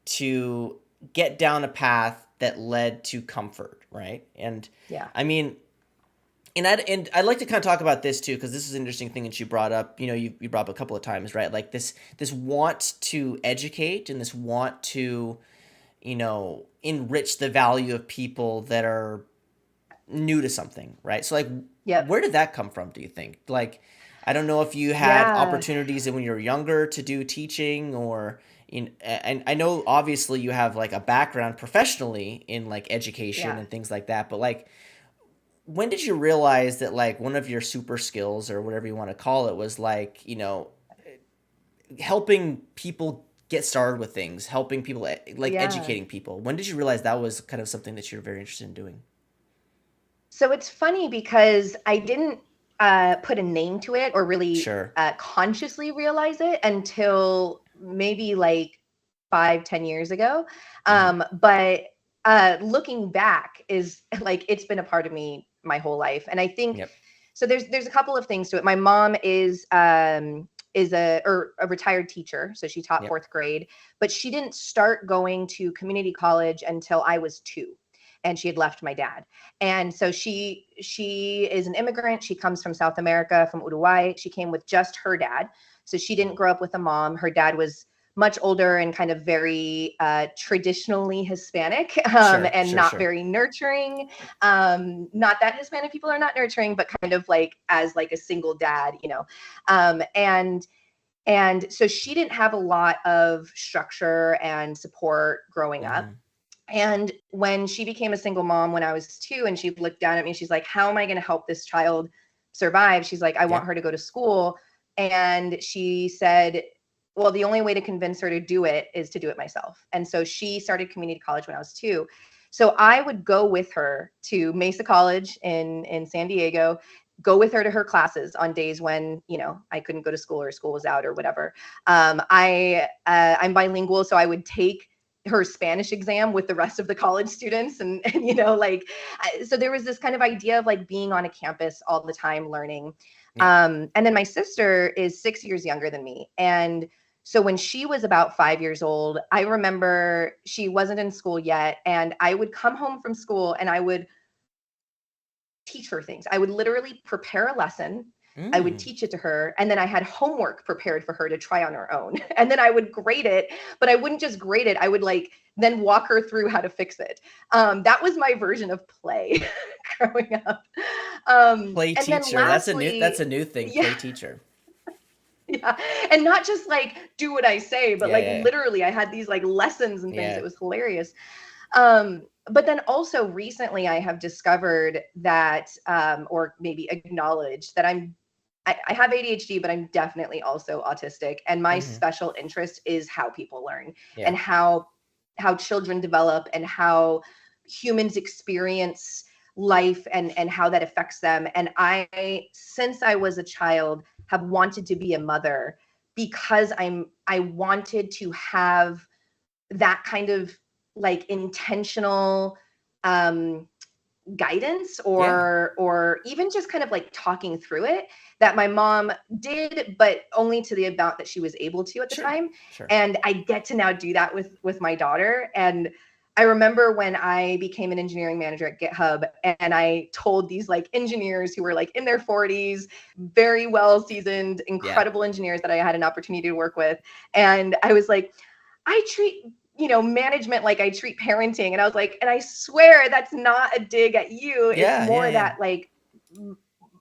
[SPEAKER 1] to get down a path that led to comfort, right? And
[SPEAKER 2] Yeah.
[SPEAKER 1] I mean, and I'd like to kind of talk about this too, because this is an interesting thing that you brought up. You brought up a couple of times, right? Like this want to educate and this want to enrich the value of people that are new to something, right? So like,
[SPEAKER 2] Yep.
[SPEAKER 1] where did that come from? Do you think? Like, I don't know if you had
[SPEAKER 2] Yeah.
[SPEAKER 1] opportunities when you were younger to do teaching, or and I know obviously you have like a background professionally in like education
[SPEAKER 2] Yeah.
[SPEAKER 1] and things like that, but like when did you realize that like one of your super skills or whatever you want to call it was like helping people get started with things, helping people, like
[SPEAKER 2] Yeah.
[SPEAKER 1] educating people? When did you realize that was kind of something that you're very interested in doing?
[SPEAKER 2] So it's funny because I didn't put a name to it or really
[SPEAKER 1] Sure.
[SPEAKER 2] consciously realize it until maybe like 5, 10 years ago.
[SPEAKER 1] Hmm.
[SPEAKER 2] But looking back is like it's been a part of me my whole life, and I think
[SPEAKER 1] Yep.
[SPEAKER 2] so. There's a couple of things to it. My mom is a retired teacher, so she taught
[SPEAKER 1] Yep.
[SPEAKER 2] fourth grade, but she didn't start going to community college until I was 2, and she had left my dad. And so she is an immigrant. She comes from South America, from Uruguay. She came with just her dad. So she didn't grow up with a mom. Her dad was much older and kind of very traditionally Hispanic,
[SPEAKER 1] Sure.
[SPEAKER 2] and
[SPEAKER 1] Sure.
[SPEAKER 2] not
[SPEAKER 1] Sure.
[SPEAKER 2] very nurturing. Not that Hispanic people are not nurturing, but kind of like as like a single dad. And so she didn't have a lot of structure and support growing up.
[SPEAKER 1] Hmm.
[SPEAKER 2] And when she became a single mom when I was 2, and she looked down at me, she's like, how am I going to help this child survive? She's like, I
[SPEAKER 1] Yeah.
[SPEAKER 2] want her to go to school. And she said, well, the only way to convince her to do it is to do it myself. And so she started community college when I was 2. So I would go with her to Mesa College in San Diego, go with her to her classes on days when I couldn't go to school or school was out or whatever. I'm bilingual, so I would take her Spanish exam with the rest of the college students, and so there was this kind of idea of like being on a campus all the time learning.
[SPEAKER 1] Yeah.
[SPEAKER 2] And then my sister is 6 years younger than me, and so when she was about 5 years old, I remember she wasn't in school yet, and I would come home from school and I would teach her things. I would literally prepare a lesson. I would
[SPEAKER 1] Mm.
[SPEAKER 2] teach it to her, and then I had homework prepared for her to try on her own. And then I would grade it, but I wouldn't just grade it. I would like then walk her through how to fix it. That was my version of play growing up.
[SPEAKER 1] Play
[SPEAKER 2] And then
[SPEAKER 1] teacher. That's
[SPEAKER 2] lastly,
[SPEAKER 1] a new thing.
[SPEAKER 2] yeah,
[SPEAKER 1] Play teacher.
[SPEAKER 2] yeah, and not just like do what I say, but
[SPEAKER 1] Yeah.
[SPEAKER 2] like
[SPEAKER 1] Yeah.
[SPEAKER 2] literally, I had these like lessons and things.
[SPEAKER 1] Yeah.
[SPEAKER 2] It was hilarious. But then also recently, I have discovered that, or maybe acknowledged that I have ADHD, but I'm definitely also autistic. And my
[SPEAKER 1] Hmm.
[SPEAKER 2] special interest is how people learn
[SPEAKER 1] Yeah.
[SPEAKER 2] and how children develop and how humans experience life and how that affects them. And since I was a child, have wanted to be a mother because I wanted to have that kind of like intentional um guidance
[SPEAKER 1] Yeah.
[SPEAKER 2] or even just kind of like talking through it that my mom did, but only to the amount that she was able to at the
[SPEAKER 1] Sure.
[SPEAKER 2] time.
[SPEAKER 1] Sure.
[SPEAKER 2] And I get to now do that with my daughter. And I remember when I became an engineering manager at GitHub and I told these like engineers who were like in their 40s, very well seasoned,
[SPEAKER 1] Yeah.
[SPEAKER 2] incredible engineers that I had an opportunity to work with. And I was like, I treat management like I treat parenting. And I was like, and I swear that's not a dig at you. It's
[SPEAKER 1] Yeah. Yeah.
[SPEAKER 2] more
[SPEAKER 1] Yeah.
[SPEAKER 2] that like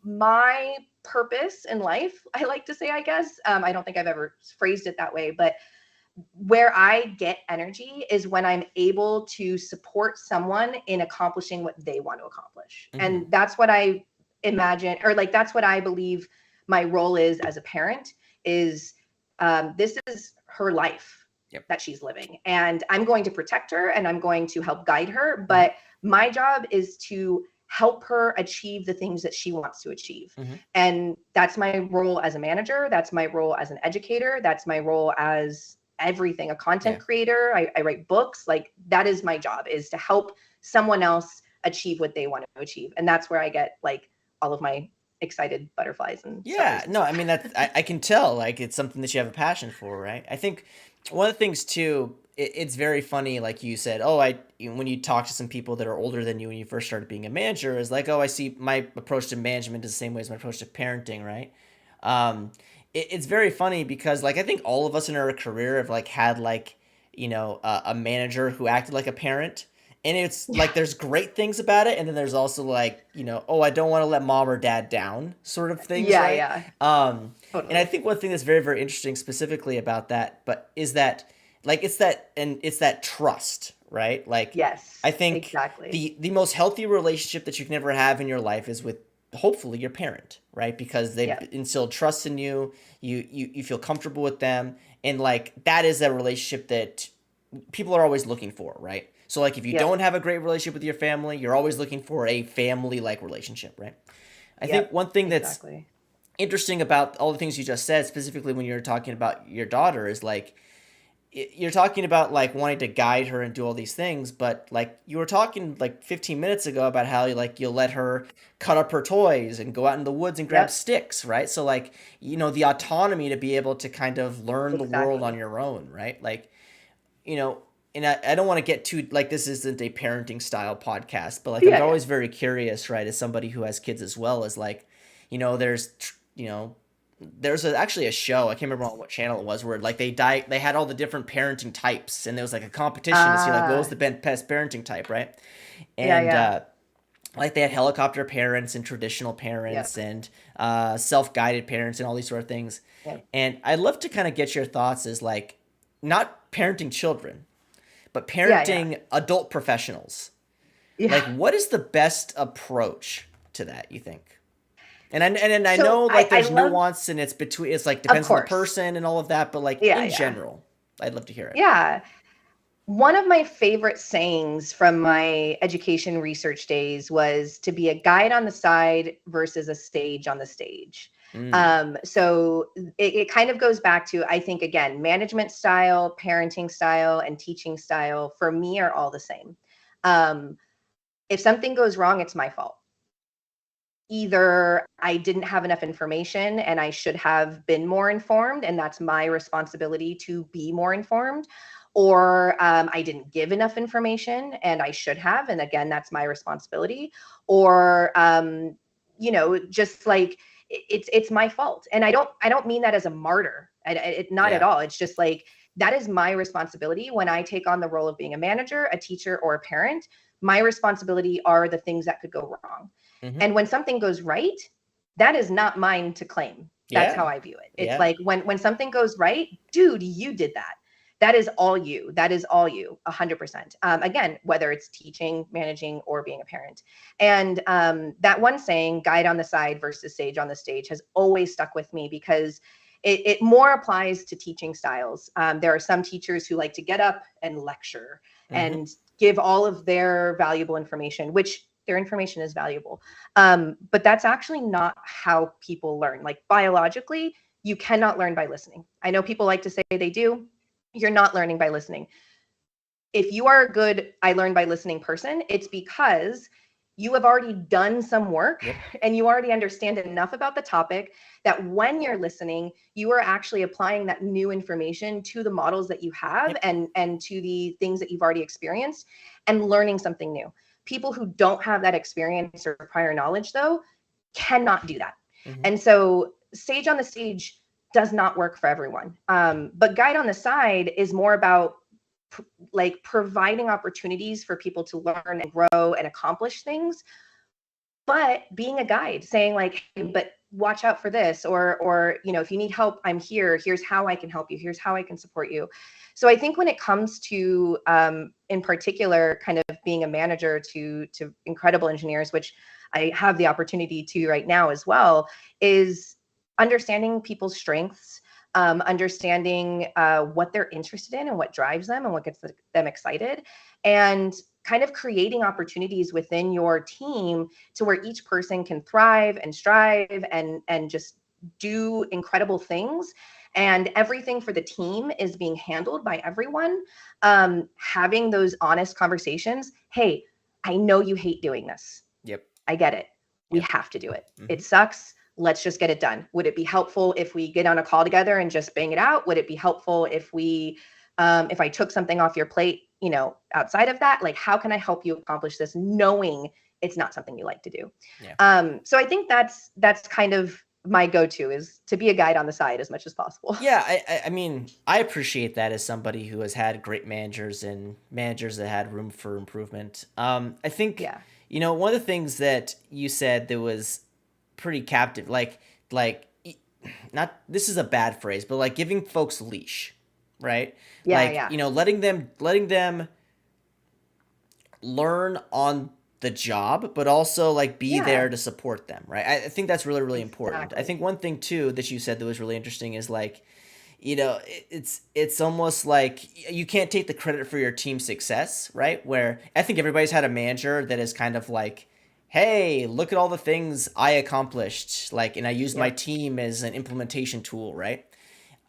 [SPEAKER 2] my purpose in life, I like to say, I guess. I don't think I've ever phrased it that way, but where I get energy is when I'm able to support someone in accomplishing what they want to accomplish.
[SPEAKER 1] Mm-hmm.
[SPEAKER 2] And that's what I imagine, or like that's what I believe my role is as a parent is this is her life
[SPEAKER 1] Yep.
[SPEAKER 2] that she's living. And I'm going to protect her and I'm going to help guide her.
[SPEAKER 1] Mm-hmm.
[SPEAKER 2] But my job is to help her achieve the things that she wants to achieve.
[SPEAKER 1] Mm-hmm.
[SPEAKER 2] And that's my role as a manager. That's my role as an educator. That's my role as everything, a content
[SPEAKER 1] Yeah.
[SPEAKER 2] creator. I write books. Like that is my job, is to help someone else achieve what they want to achieve. And that's where I get like all of my excited butterflies and
[SPEAKER 1] Yeah,
[SPEAKER 2] stars and
[SPEAKER 1] no, I
[SPEAKER 2] stuff.
[SPEAKER 1] mean I can tell like it's something that you have a passion for, right? I think one of the things too, it's very funny, like you said, oh, when you talk to some people that are older than you when you first started being a manager, is like, oh, I see my approach to management is the same way as my approach to parenting, right? Um, it's very funny because like I think all of us in our career have like had like a manager who acted like a parent, and it's like there's great things about it, and then there's also like oh, I don't want to let mom or dad down sort of things,
[SPEAKER 2] Yeah,
[SPEAKER 1] right?
[SPEAKER 2] yeah,
[SPEAKER 1] And I
[SPEAKER 2] totally.
[SPEAKER 1] think one thing that's very very interesting specifically about that, but is that like it's that trust, right? Like
[SPEAKER 2] Yes,
[SPEAKER 1] I think
[SPEAKER 2] exactly.
[SPEAKER 1] the most healthy relationship that you can ever have in your life is with hopefully your parent, right? Because they've
[SPEAKER 2] Yeah,
[SPEAKER 1] instilled trust in you, you feel comfortable with them, and like that is a relationship that people are always looking for, right? So like if you
[SPEAKER 2] yep,
[SPEAKER 1] don't have a great relationship with your family, you're always looking for a family like relationship, right? I think
[SPEAKER 2] yep,
[SPEAKER 1] one thing that's
[SPEAKER 2] exactly.
[SPEAKER 1] interesting about all the things you just said, specifically when you're talking about your daughter, is like you're talking about like wanting to guide her and do all these things, but like you were talking like 15 minutes ago about how you'll let her cut up her toys and go out in the woods and grab
[SPEAKER 2] Yep,
[SPEAKER 1] sticks, right? So like the autonomy to be able to kind of learn the world on
[SPEAKER 2] exactly.
[SPEAKER 1] your own, right? Like you know, and I don't want to get too like this isn't a parenting style podcast, but like I'm
[SPEAKER 2] Yeah, yeah.
[SPEAKER 1] always very curious, right? As somebody who has kids as well, as like, there's actually a show, I can't remember on what channel it was, where like they had all the different parenting types, and there was like a competition to see like what was the best parenting type, right?
[SPEAKER 2] Yeah,
[SPEAKER 1] And
[SPEAKER 2] yeah,
[SPEAKER 1] like they had helicopter parents and traditional
[SPEAKER 2] yep,
[SPEAKER 1] parents and self-guided parents and all these sort of things.
[SPEAKER 2] yep.
[SPEAKER 1] And I'd love to kind of get your thoughts as like not parenting children, but
[SPEAKER 2] Yeah, yeah,
[SPEAKER 1] parenting adult professionals.
[SPEAKER 2] yeah.
[SPEAKER 1] Like, what is the best approach to that, you think? And I
[SPEAKER 2] So
[SPEAKER 1] know
[SPEAKER 2] I
[SPEAKER 1] like
[SPEAKER 2] I
[SPEAKER 1] there's
[SPEAKER 2] love,
[SPEAKER 1] nuance and it's like
[SPEAKER 2] of
[SPEAKER 1] depends on the
[SPEAKER 2] course.
[SPEAKER 1] person and all of that, but like
[SPEAKER 2] Yeah,
[SPEAKER 1] in
[SPEAKER 2] yeah,
[SPEAKER 1] general, I'd love to hear it.
[SPEAKER 2] yeah. One of my favorite sayings from my education research days was to be a guide on the side versus a sage on the stage.
[SPEAKER 1] Mm,
[SPEAKER 2] So it kind of goes back to, I think, again, management style, parenting style, and teaching style for me are all the same. Um, if something goes wrong, it's my fault. Either I didn't have enough information and I should have been more informed, and that's my responsibility to be more informed, or I didn't give enough information and I should have, and again, that's my responsibility, or just like it's my fault, and I don't mean that as a martyr. Not at
[SPEAKER 1] yeah.
[SPEAKER 2] all. It's just like that is my responsibility when I take on the role of being a manager, a teacher, or a parent. My responsibility are the things that could go wrong,
[SPEAKER 1] Mm-hmm.
[SPEAKER 2] and when something goes right, that is not mine to claim. That's how
[SPEAKER 1] Yeah.
[SPEAKER 2] I view it. It's
[SPEAKER 1] Yeah.
[SPEAKER 2] like when something goes right, dude, you did that. That is all you. That is all you, 100%. Again, whether it's teaching, managing, or being a parent. And that one saying, guide on the side versus sage on the stage, has always stuck with me because it more applies to teaching styles. There are some teachers who like to get up and lecture
[SPEAKER 1] Mm-hmm.
[SPEAKER 2] and give all of their valuable information, which their information is valuable. But that's actually not how people learn. Like biologically, you cannot learn by listening. I know people like to say they do. You're not learning by listening. If you are a good I learn by listening person, it's because you have already done some work.
[SPEAKER 1] Yep.
[SPEAKER 2] And you already understand enough about the topic that when you're listening, you are actually applying that new information to the models that you have.
[SPEAKER 1] Yep.
[SPEAKER 2] And to the things that you've already experienced, and learning something new. People who don't have that experience or prior knowledge, though, cannot do that.
[SPEAKER 1] Mm-hmm.
[SPEAKER 2] And so Sage on the Stage does not work for everyone. But Guide on the Side is more about like providing opportunities for people to learn and grow and accomplish things, but being a guide, saying like, hey, but watch out for this, or if you need help, I'm here. Here's how I can help you. Here's how I can support you. So I think when it comes to, in particular, kind of being a manager to incredible engineers, which I have the opportunity to right now as well, is understanding people's strengths, understanding what they're interested in and what drives them and what gets them excited, and kind of creating opportunities within your team to where each person can thrive and strive and just do incredible things. And everything for the team is being handled by everyone. Having those honest conversations. Hey, I know you hate doing this.
[SPEAKER 1] Yep.
[SPEAKER 2] I get it. We
[SPEAKER 1] Yep.
[SPEAKER 2] have to do it.
[SPEAKER 1] Mm-hmm.
[SPEAKER 2] It sucks. Let's just get it done. Would it be helpful if we get on a call together and just bang it out? Would it be helpful if we, if I took something off your plate, outside of that? Like, how can I help you accomplish this, knowing it's not something you like to do?
[SPEAKER 1] Yeah.
[SPEAKER 2] So I think that's kind of my go-to, is to be a guide on the side as much as possible.
[SPEAKER 1] Yeah, I mean, I appreciate that as somebody who has had great managers and managers that had room for improvement. I think,
[SPEAKER 2] Yeah.
[SPEAKER 1] One of the things that you said that was pretty captive, like, not, this is a bad phrase, but like giving folks leash, right?
[SPEAKER 2] Yeah,
[SPEAKER 1] Like,
[SPEAKER 2] yeah.
[SPEAKER 1] letting them learn on the job, but also like be
[SPEAKER 2] Yeah.
[SPEAKER 1] there to support them, right? I think that's really, really important. I
[SPEAKER 2] Exactly.
[SPEAKER 1] think one thing too that you said that was really interesting is like, it's almost like you can't take the credit for your team's success, right? Where I think everybody's had a manager that is kind of like, hey, look at all the things I accomplished, like, and I used my
[SPEAKER 2] Yep.
[SPEAKER 1] team as an implementation tool, right?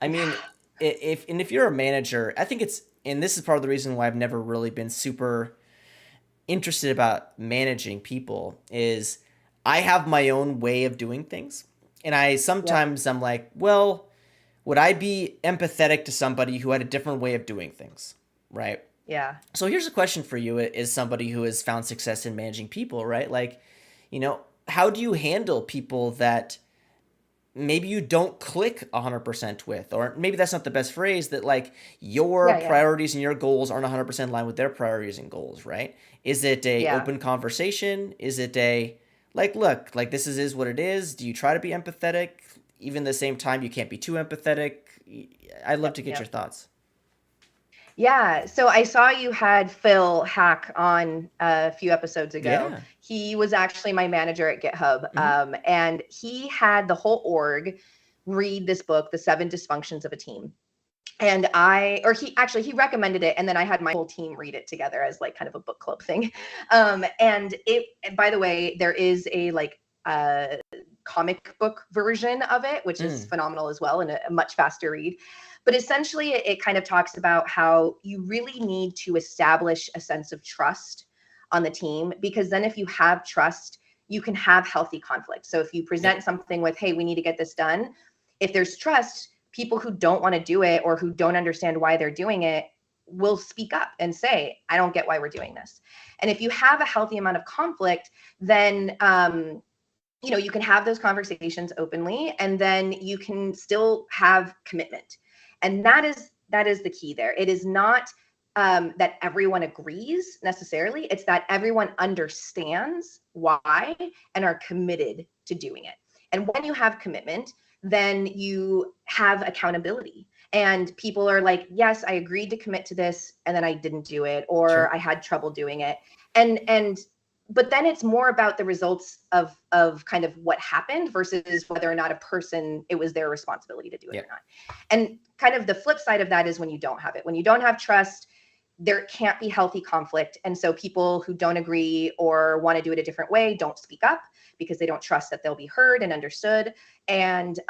[SPEAKER 1] I mean, if you're a manager, I think and this is part of the reason why I've never really been super interested about managing people, is I have my own way of doing things. And
[SPEAKER 2] Yep.
[SPEAKER 1] I'm like, well, would I be empathetic to somebody who had a different way of doing things, right?
[SPEAKER 2] Yeah.
[SPEAKER 1] So here's a question for you as somebody who has found success in managing people, right? Like, how do you handle people that maybe you don't click 100% with, or maybe that's not the best phrase, that like your
[SPEAKER 2] Yeah. Yeah.
[SPEAKER 1] priorities and your goals aren't 100% in line with their priorities and goals, right? Is it a
[SPEAKER 2] Yeah.
[SPEAKER 1] open conversation? Is it a like, look, like this is what it is? Do you try to be empathetic? Even the same time, you can't be too empathetic. I'd love
[SPEAKER 2] Yep.
[SPEAKER 1] to get your thoughts.
[SPEAKER 2] Yeah, so I saw you had Phil Hack on a few episodes ago.
[SPEAKER 1] Yeah.
[SPEAKER 2] He was actually my manager at GitHub,
[SPEAKER 1] Mm-hmm.
[SPEAKER 2] and he had the whole org read this book, The Seven Dysfunctions of a Team. And he recommended it, and then I had my whole team read it together as like kind of a book club thing. And by the way, there is a like comic book version of it, which is phenomenal as well, and a much faster read. But essentially, it kind of talks about how you really need to establish a sense of trust on the team, because then if you have trust, you can have healthy conflict. So if you present something with, hey, we need to get this done, if there's trust, people who don't want to do it or who don't understand why they're doing it will speak up and say, I don't get why we're doing this. And if you have a healthy amount of conflict, then you can have those conversations openly, and then you can still have commitment. And that is the key there. It is not that everyone agrees necessarily. It's that everyone understands why and are committed to doing it. And when you have commitment, then you have accountability. And people are like, yes, I agreed to commit to this, and then I didn't do it, or
[SPEAKER 1] Sure.
[SPEAKER 2] I had trouble doing it. But then it's more about the results of kind of what happened versus whether or not it was their responsibility to do it or not. And kind of the flip side of that is when you don't have it. When you don't have trust, there can't be healthy conflict. And so people who don't agree or want to do it a different way don't speak up because they don't trust that they'll be heard and understood. And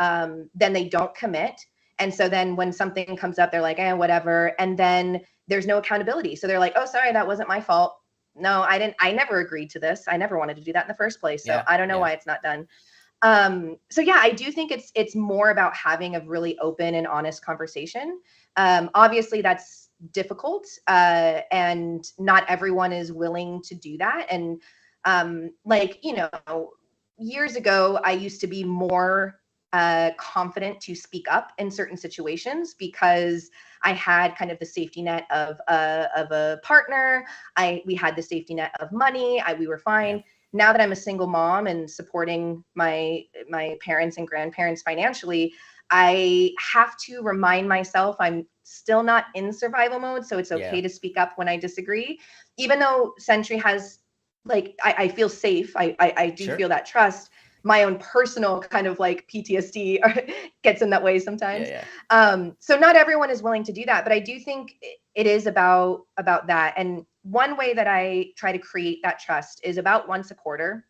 [SPEAKER 2] then they don't commit. And so then when something comes up, they're like, whatever. And then there's no accountability. So they're like, oh, sorry, that wasn't my fault. no, I never agreed to this. I never wanted to do that in the first place. So
[SPEAKER 1] Yeah,
[SPEAKER 2] I don't know
[SPEAKER 1] yeah,
[SPEAKER 2] why it's not done. So yeah, I do think it's more about having a really open and honest conversation. Obviously that's difficult, and not everyone is willing to do that. And like, years ago, I used to be more confident to speak up in certain situations because I had kind of the safety net of a partner. We had the safety net of money. We were
[SPEAKER 1] yeah,
[SPEAKER 2] fine. Now that I'm a single mom and supporting my parents and grandparents financially, I have to remind myself I'm still not in survival mode. So it's
[SPEAKER 1] yeah.
[SPEAKER 2] okay to speak up when I disagree. Even though Sentry has, like, I feel safe. I do
[SPEAKER 1] Sure.
[SPEAKER 2] feel that trust. My own personal kind of like PTSD gets in that way
[SPEAKER 1] Yeah,
[SPEAKER 2] sometimes.
[SPEAKER 1] yeah,
[SPEAKER 2] So not everyone is willing to do that, but I do think it is about that. And one way that I try to create that trust is about once a quarter,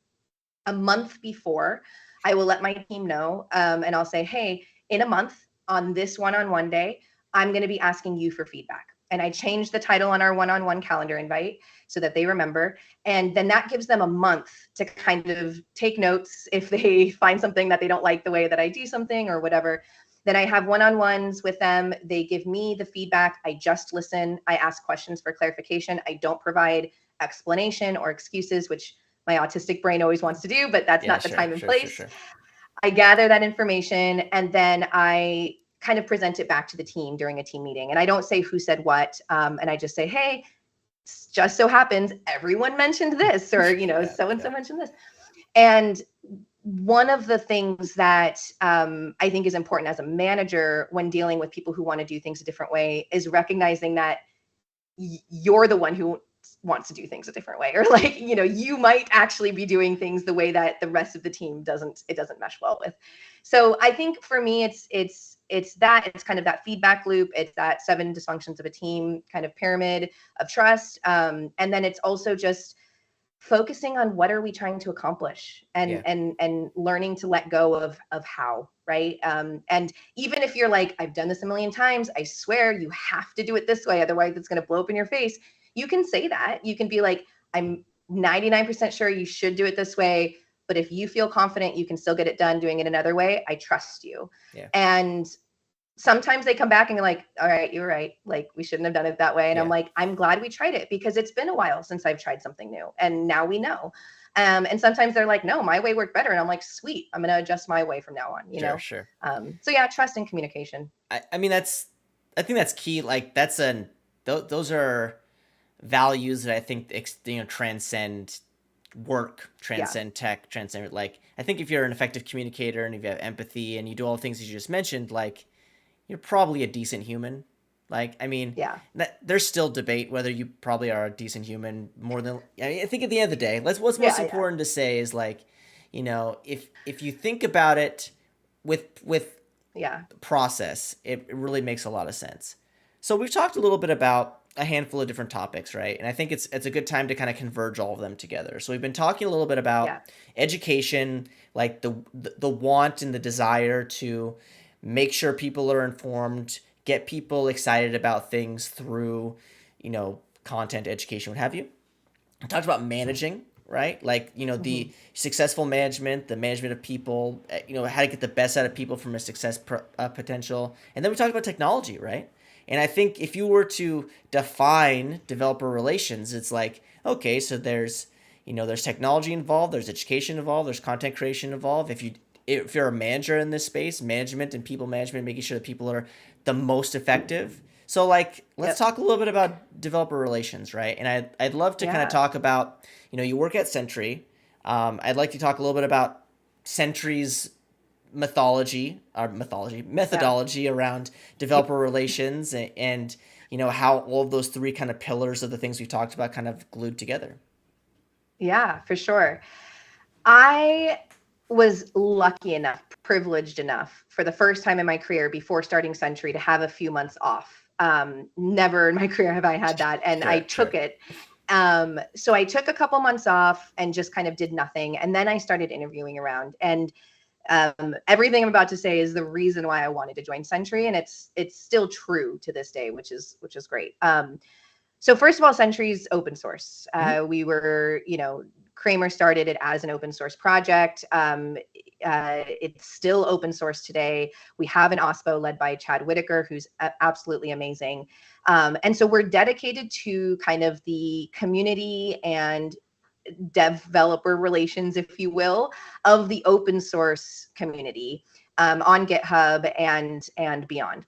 [SPEAKER 2] a month before, I will let my team know, and I'll say, hey, in a month on this one-on-one day, I'm going to be asking you for feedback. And I change the title on our one-on-one calendar invite so that they remember. And then that gives them a month to kind of take notes if they find something that they don't like the way that I do something or whatever. Then I have one-on-ones with them. They give me the feedback. I just listen. I ask questions for clarification. I don't provide explanation or excuses, which my autistic brain always wants to do, but that's
[SPEAKER 1] yeah.
[SPEAKER 2] not the
[SPEAKER 1] Sure,
[SPEAKER 2] time and
[SPEAKER 1] sure, sure,
[SPEAKER 2] place.
[SPEAKER 1] sure.
[SPEAKER 2] I gather that information and then I kind of present it back to the team during a team meeting. And I don't say who said what. And I just say, hey, just so happens everyone mentioned this, or,
[SPEAKER 1] Yeah,
[SPEAKER 2] so and
[SPEAKER 1] yeah,
[SPEAKER 2] so mentioned this. And one of the things that I think is important as a manager when dealing with people who want to do things a different way is recognizing that you're the one who wants to do things a different way, or like, you might actually be doing things the way that the rest of the team doesn't mesh well with. So I think for me, it's kind of that feedback loop. It's that 7 dysfunctions of a team kind of pyramid of trust. And then it's also just focusing on what are we trying to accomplish, and
[SPEAKER 1] yeah,
[SPEAKER 2] learning to let go of how, right? And even if you're like, I've done this a million times, I swear you have to do it this way, otherwise it's going to blow up in your face. You can say that. You can be like, I'm 99% sure you should do it this way, but if you feel confident you can still get it done doing it another way, I trust you.
[SPEAKER 1] yeah,
[SPEAKER 2] And sometimes they come back and you're like, all right, you're right. Like, we shouldn't have done it that way. And I'm
[SPEAKER 1] yeah,
[SPEAKER 2] like, I'm glad we tried it because it's been a while since I've tried something new. And now we know. And sometimes they're like, no, my way worked better. And I'm like, sweet, I'm going to adjust my way from now on.
[SPEAKER 1] sure, sure.
[SPEAKER 2] So yeah, trust and communication.
[SPEAKER 1] I mean, I think that's key. Like, those are values that I think transcend work,
[SPEAKER 2] Yeah.
[SPEAKER 1] transcend tech, transcend, like, I think if you're an effective communicator and if you have empathy and you do all the things you just mentioned, like, you're probably a decent human. Like, I mean,
[SPEAKER 2] Yeah.
[SPEAKER 1] there's still debate whether you probably are a decent human more than. I mean, I think at the end of the day, what's most
[SPEAKER 2] Yeah. Yeah.
[SPEAKER 1] important to say is, like, if you think about it with
[SPEAKER 2] Yeah.
[SPEAKER 1] process, it really makes a lot of sense. So we've talked a little bit about a handful of different topics, right? And I think it's a good time to kind of converge all of them together. So we've been talking a little bit about
[SPEAKER 2] Yeah.
[SPEAKER 1] education, like the want and the desire to make sure people are informed, get people excited about things through, content, education, what have you. I talked about managing, right? Like,
[SPEAKER 2] Hmm.
[SPEAKER 1] the successful management, the management of people, how to get the best out of people from a potential. And then we talked about technology, right? And I think if you were to define developer relations, it's like, okay, so there's technology involved, there's education involved, there's content creation involved. If you're a manager in this space, management and people management, making sure that people are the most effective. So, like, let's
[SPEAKER 2] Yep.
[SPEAKER 1] talk a little bit about developer relations, right? And I'd love to kind of
[SPEAKER 2] Yeah.
[SPEAKER 1] talk about, you work at Sentry. I'd like to talk a little bit about Sentry's
[SPEAKER 2] Yeah.
[SPEAKER 1] methodology around developer relations, and how all of those three kind of pillars of the things we've talked about kind of glued together.
[SPEAKER 2] Yeah, for sure. I was lucky enough, privileged enough for the first time in my career before starting Sentry to have a few months off. Never in my career have I had that. And I
[SPEAKER 1] Sure,
[SPEAKER 2] took
[SPEAKER 1] sure.
[SPEAKER 2] it. So I took a couple months off and just kind of did nothing. And then I started interviewing around. And everything I'm about to say is the reason why I wanted to join Sentry. And it's still true to this day, which is great. So first of all, Sentry's open source.
[SPEAKER 1] Mm-hmm.
[SPEAKER 2] We were, Kramer started it as an open source project. It's still open source today. We have an OSPO led by Chad Whitaker, who's absolutely amazing. And so we're dedicated to kind of the community and developer relations, if you will, of the open source community on GitHub and beyond.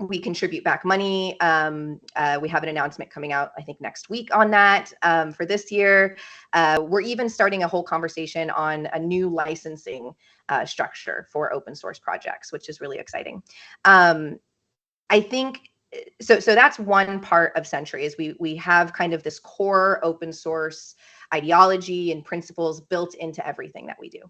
[SPEAKER 2] We contribute back money. We have an announcement coming out, I think, next week on that for this year. We're even starting a whole conversation on a new licensing structure for open source projects, which is really exciting. I think so. So that's one part of Sentry is we have kind of this core open source ideology and principles built into everything that we do.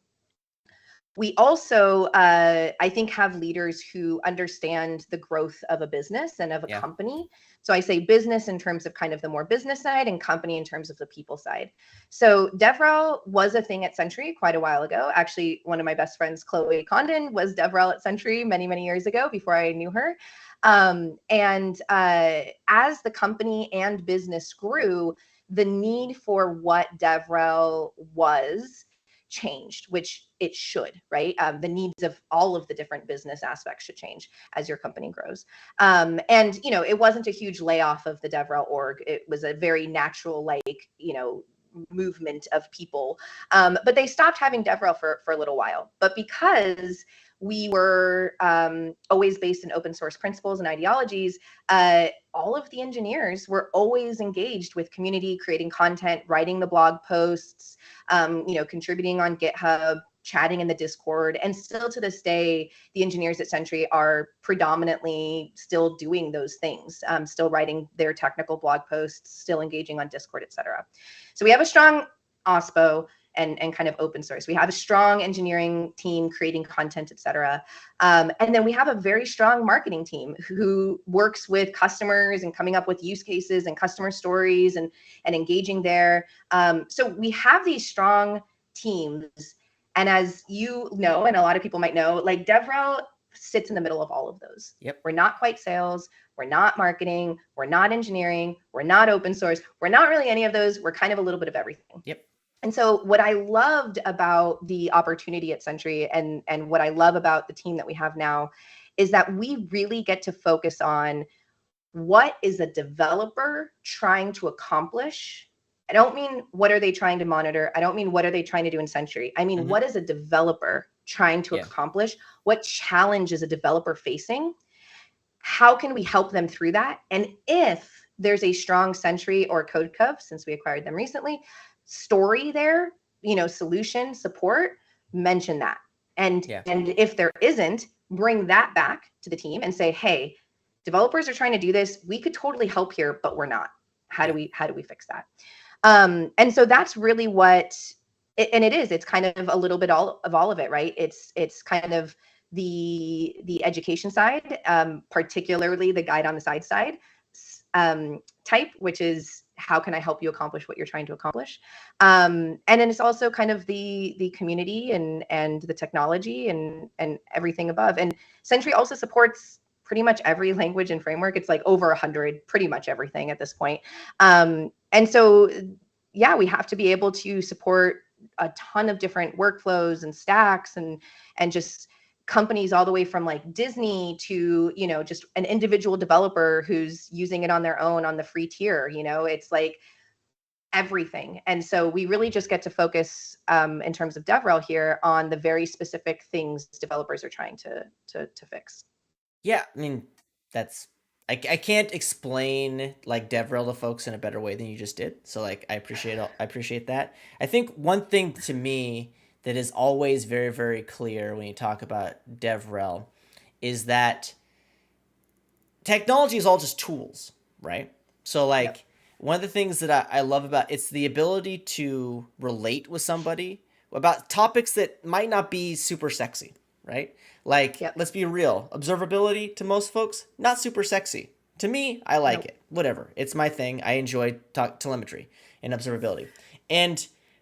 [SPEAKER 2] We also, I think, have leaders who understand the growth of a business and of a company. So I say business in terms of kind of the more business side and company in terms of the people side. So DevRel was a thing at Sentry quite a while ago. Actually, one of my best friends, Chloe Condon, was DevRel at Sentry many, many years ago before I knew her. As the company and business grew, the need for what DevRel was changed, which it should, right? The needs of all of the different business aspects should change as your company grows. It wasn't a huge layoff of the DevRel org. It was a very natural, movement of people. But they stopped having DevRel for a little while. But because we were always based in open source principles and ideologies, all of the engineers were always engaged with community, creating content, writing the blog posts, contributing on GitHub, chatting in the Discord. And still to this day, the engineers at Sentry are predominantly still doing those things, still writing their technical blog posts, still engaging on Discord, et cetera. So we have a strong OSPO and kind of open source. We have a strong engineering team creating content, et cetera. And then we have a very strong marketing team who works with customers and coming up with use cases and customer stories and engaging there. So we have these strong teams. And as you know, and a lot of people might know, like DevRel sits in the middle of all of those.
[SPEAKER 1] Yep.
[SPEAKER 2] We're not quite sales. We're not marketing. We're not engineering. We're not open source. We're not really any of those. We're kind of a little bit of everything.
[SPEAKER 1] Yep.
[SPEAKER 2] And so what I loved about the opportunity at Sentry and what I love about the team that we have now is that we really get to focus on what is a developer trying to accomplish. I don't mean what are they trying to monitor. I don't mean what are they trying to do in Sentry. I mean, what is a developer trying to accomplish? What challenge is a developer facing? How can we help them through that? And if there's a strong Sentry or CodeCov, since we acquired them recently, story there, solution, support, mention that. And if there isn't, bring that back to the team and say, hey, developers are trying to do this. We could totally help here, but we're not. How do we fix that? And so that's really what it's kind of a little bit all of it, right? It's kind of the education side, particularly the guide on the side type, which is how can I help you accomplish what you're trying to accomplish? And then it's also kind of the community and the technology and everything above. And Sentry also supports pretty much every language and framework. It's like over 100, pretty much everything at this point. And so, we have to be able to support a ton of different workflows and stacks and just companies all the way from like Disney to, just an individual developer who's using it on their own on the free tier, it's like everything. And so we really just get to focus in terms of DevRel here on the very specific things developers are trying to fix.
[SPEAKER 1] Yeah, I mean, I can't explain like DevRel to folks in a better way than you just did. So like I appreciate that. I think one thing to me that is always very, very clear when you talk about DevRel is that technology is all just tools, right? So like one of the things that I love about it's the ability to relate with somebody about topics that might not be super sexy, right? Like, let's be real. Observability to most folks, not super sexy. To me, I like it. Whatever. It's my thing. I enjoy telemetry and observability.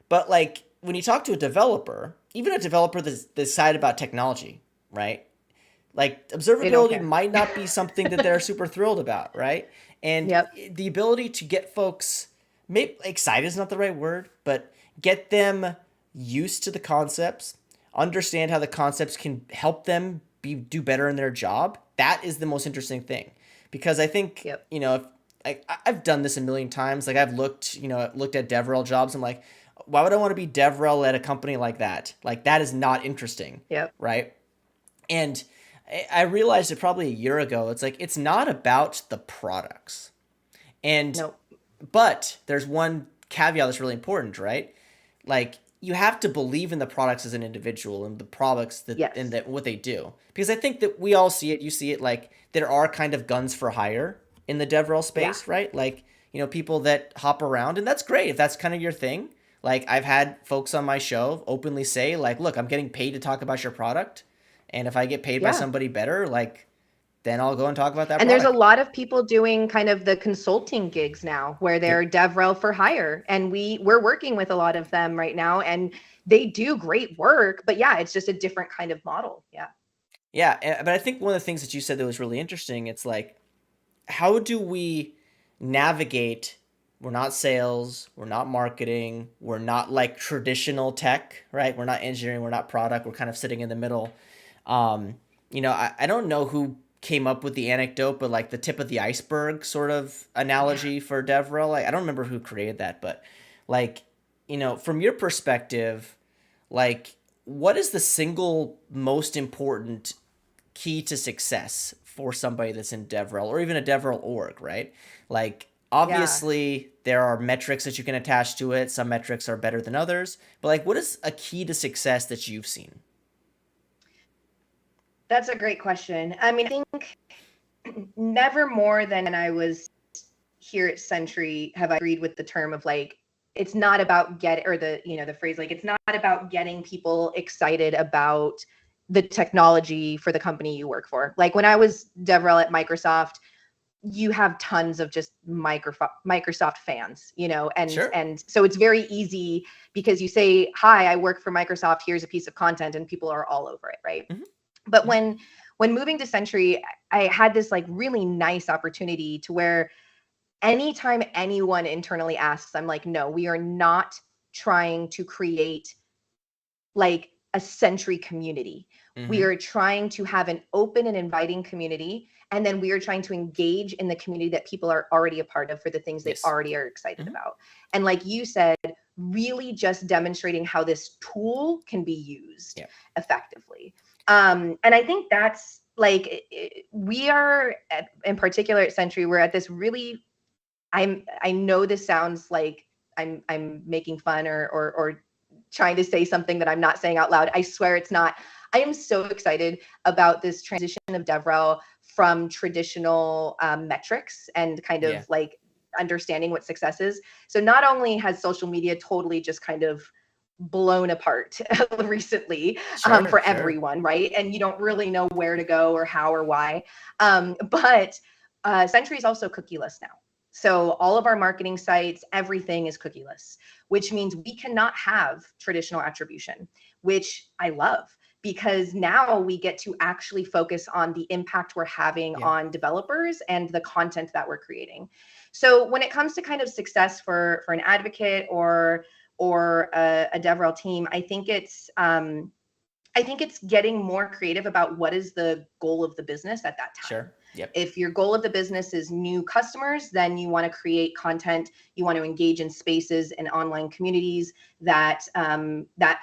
[SPEAKER 1] But like when you talk to a developer, even a developer that's excited about technology, right? Like observability might not be something that they're super thrilled about, right? And
[SPEAKER 2] Yep.
[SPEAKER 1] the ability to get folks, maybe excited is not the right word, but get them used to the concepts, understand how the concepts can help them do better in their job. That is the most interesting thing, because I think,
[SPEAKER 2] Yep.
[SPEAKER 1] if, I've done this a million times. Like, I've looked at DevRel jobs. I'm like, why would I want to be DevRel at a company like that? Like, that is not interesting,
[SPEAKER 2] Yep.
[SPEAKER 1] right? And I realized it probably a year ago. It's like, it's not about the products. And
[SPEAKER 2] Nope.
[SPEAKER 1] but there's one caveat that's really important, right? Like, you have to believe in the products as an individual and the products
[SPEAKER 2] Yes.
[SPEAKER 1] that what they do. Because I think that we all see it, you see it, like, there are kind of guns for hire in the DevRel
[SPEAKER 2] Yeah.
[SPEAKER 1] space, right? Like, people that hop around, and that's great if that's kind of your thing. Like, I've had folks on my show openly say, like, look, I'm getting paid to talk about your product, and if I get paid by
[SPEAKER 2] Yeah.
[SPEAKER 1] somebody better, like, then I'll go and talk about that
[SPEAKER 2] And there's a
[SPEAKER 1] product.
[SPEAKER 2] lot of people doing kind of the consulting gigs now where they're
[SPEAKER 1] Yep.
[SPEAKER 2] DevRel for hire. And we're working with a lot of them right now, and they do great work, but yeah, it's just a different kind of model. Yeah.
[SPEAKER 1] Yeah, but I think one of the things that you said that was really interesting, it's like, how do we navigate? We're not sales, we're not marketing, we're not like traditional tech, right? We're not engineering, we're not product, we're kind of sitting in the middle. I don't know who came up with the anecdote, but like the tip of the iceberg sort of
[SPEAKER 2] Yeah.
[SPEAKER 1] analogy for DevRel. Like, I don't remember who created that, but like, from your perspective, like, what is the single most important key to success for somebody that's in DevRel or even a DevRel org, right? Like,
[SPEAKER 2] Yeah.
[SPEAKER 1] obviously there are metrics that you can attach to it. Some metrics are better than others, but like, what is a key to success that you've seen?
[SPEAKER 2] That's a great question. I mean, I think never more than I was here at Sentry have I agreed with the term of like, it's not about the phrase, like, it's not about getting people excited about the technology for the company you work for. Like, when I was DevRel at Microsoft, you have tons of just Microsoft fans, and
[SPEAKER 1] Sure.
[SPEAKER 2] so it's very easy because you say, "Hi, I work for Microsoft. Here's a piece of content," and people are all over it, right?
[SPEAKER 1] Hmm.
[SPEAKER 2] But
[SPEAKER 1] Hmm.
[SPEAKER 2] when moving to Sentry, I had this like really nice opportunity to where anytime anyone internally asks, I'm like, no, we are not trying to create like a Sentry community. We
[SPEAKER 1] Hmm.
[SPEAKER 2] are trying to have an open and inviting community. And then we are trying to engage in the community that people are already a part of for the things they
[SPEAKER 1] Yes.
[SPEAKER 2] already are excited
[SPEAKER 1] Hmm.
[SPEAKER 2] about. And like you said, really just demonstrating how this tool can be used
[SPEAKER 1] Yeah.
[SPEAKER 2] effectively. And I think that's like, we are in particular at Sentry, we're at this really, I know this sounds like I'm making fun or trying to say something that I'm not saying out loud. I swear it's not. I am so excited about this transition of DevRel from traditional metrics and kind
[SPEAKER 1] Yeah.
[SPEAKER 2] of like understanding what success is. So not only has social media totally just kind of blown apart recently
[SPEAKER 1] Sure.
[SPEAKER 2] for
[SPEAKER 1] Sure.
[SPEAKER 2] everyone, right? And you don't really know where to go or how or why. But Sentry is also cookieless now. So all of our marketing sites, everything is cookieless, which means we cannot have traditional attribution, which I love because now we get to actually focus on the impact we're having
[SPEAKER 1] Yeah.
[SPEAKER 2] on developers and the content that we're creating. So when it comes to kind of success for an advocate or a DevRel team, I think it's getting more creative about what is the goal of the business at that time.
[SPEAKER 1] Sure. Yep.
[SPEAKER 2] If your goal of the business is new customers, then you want to create content. You want to engage in spaces and online communities that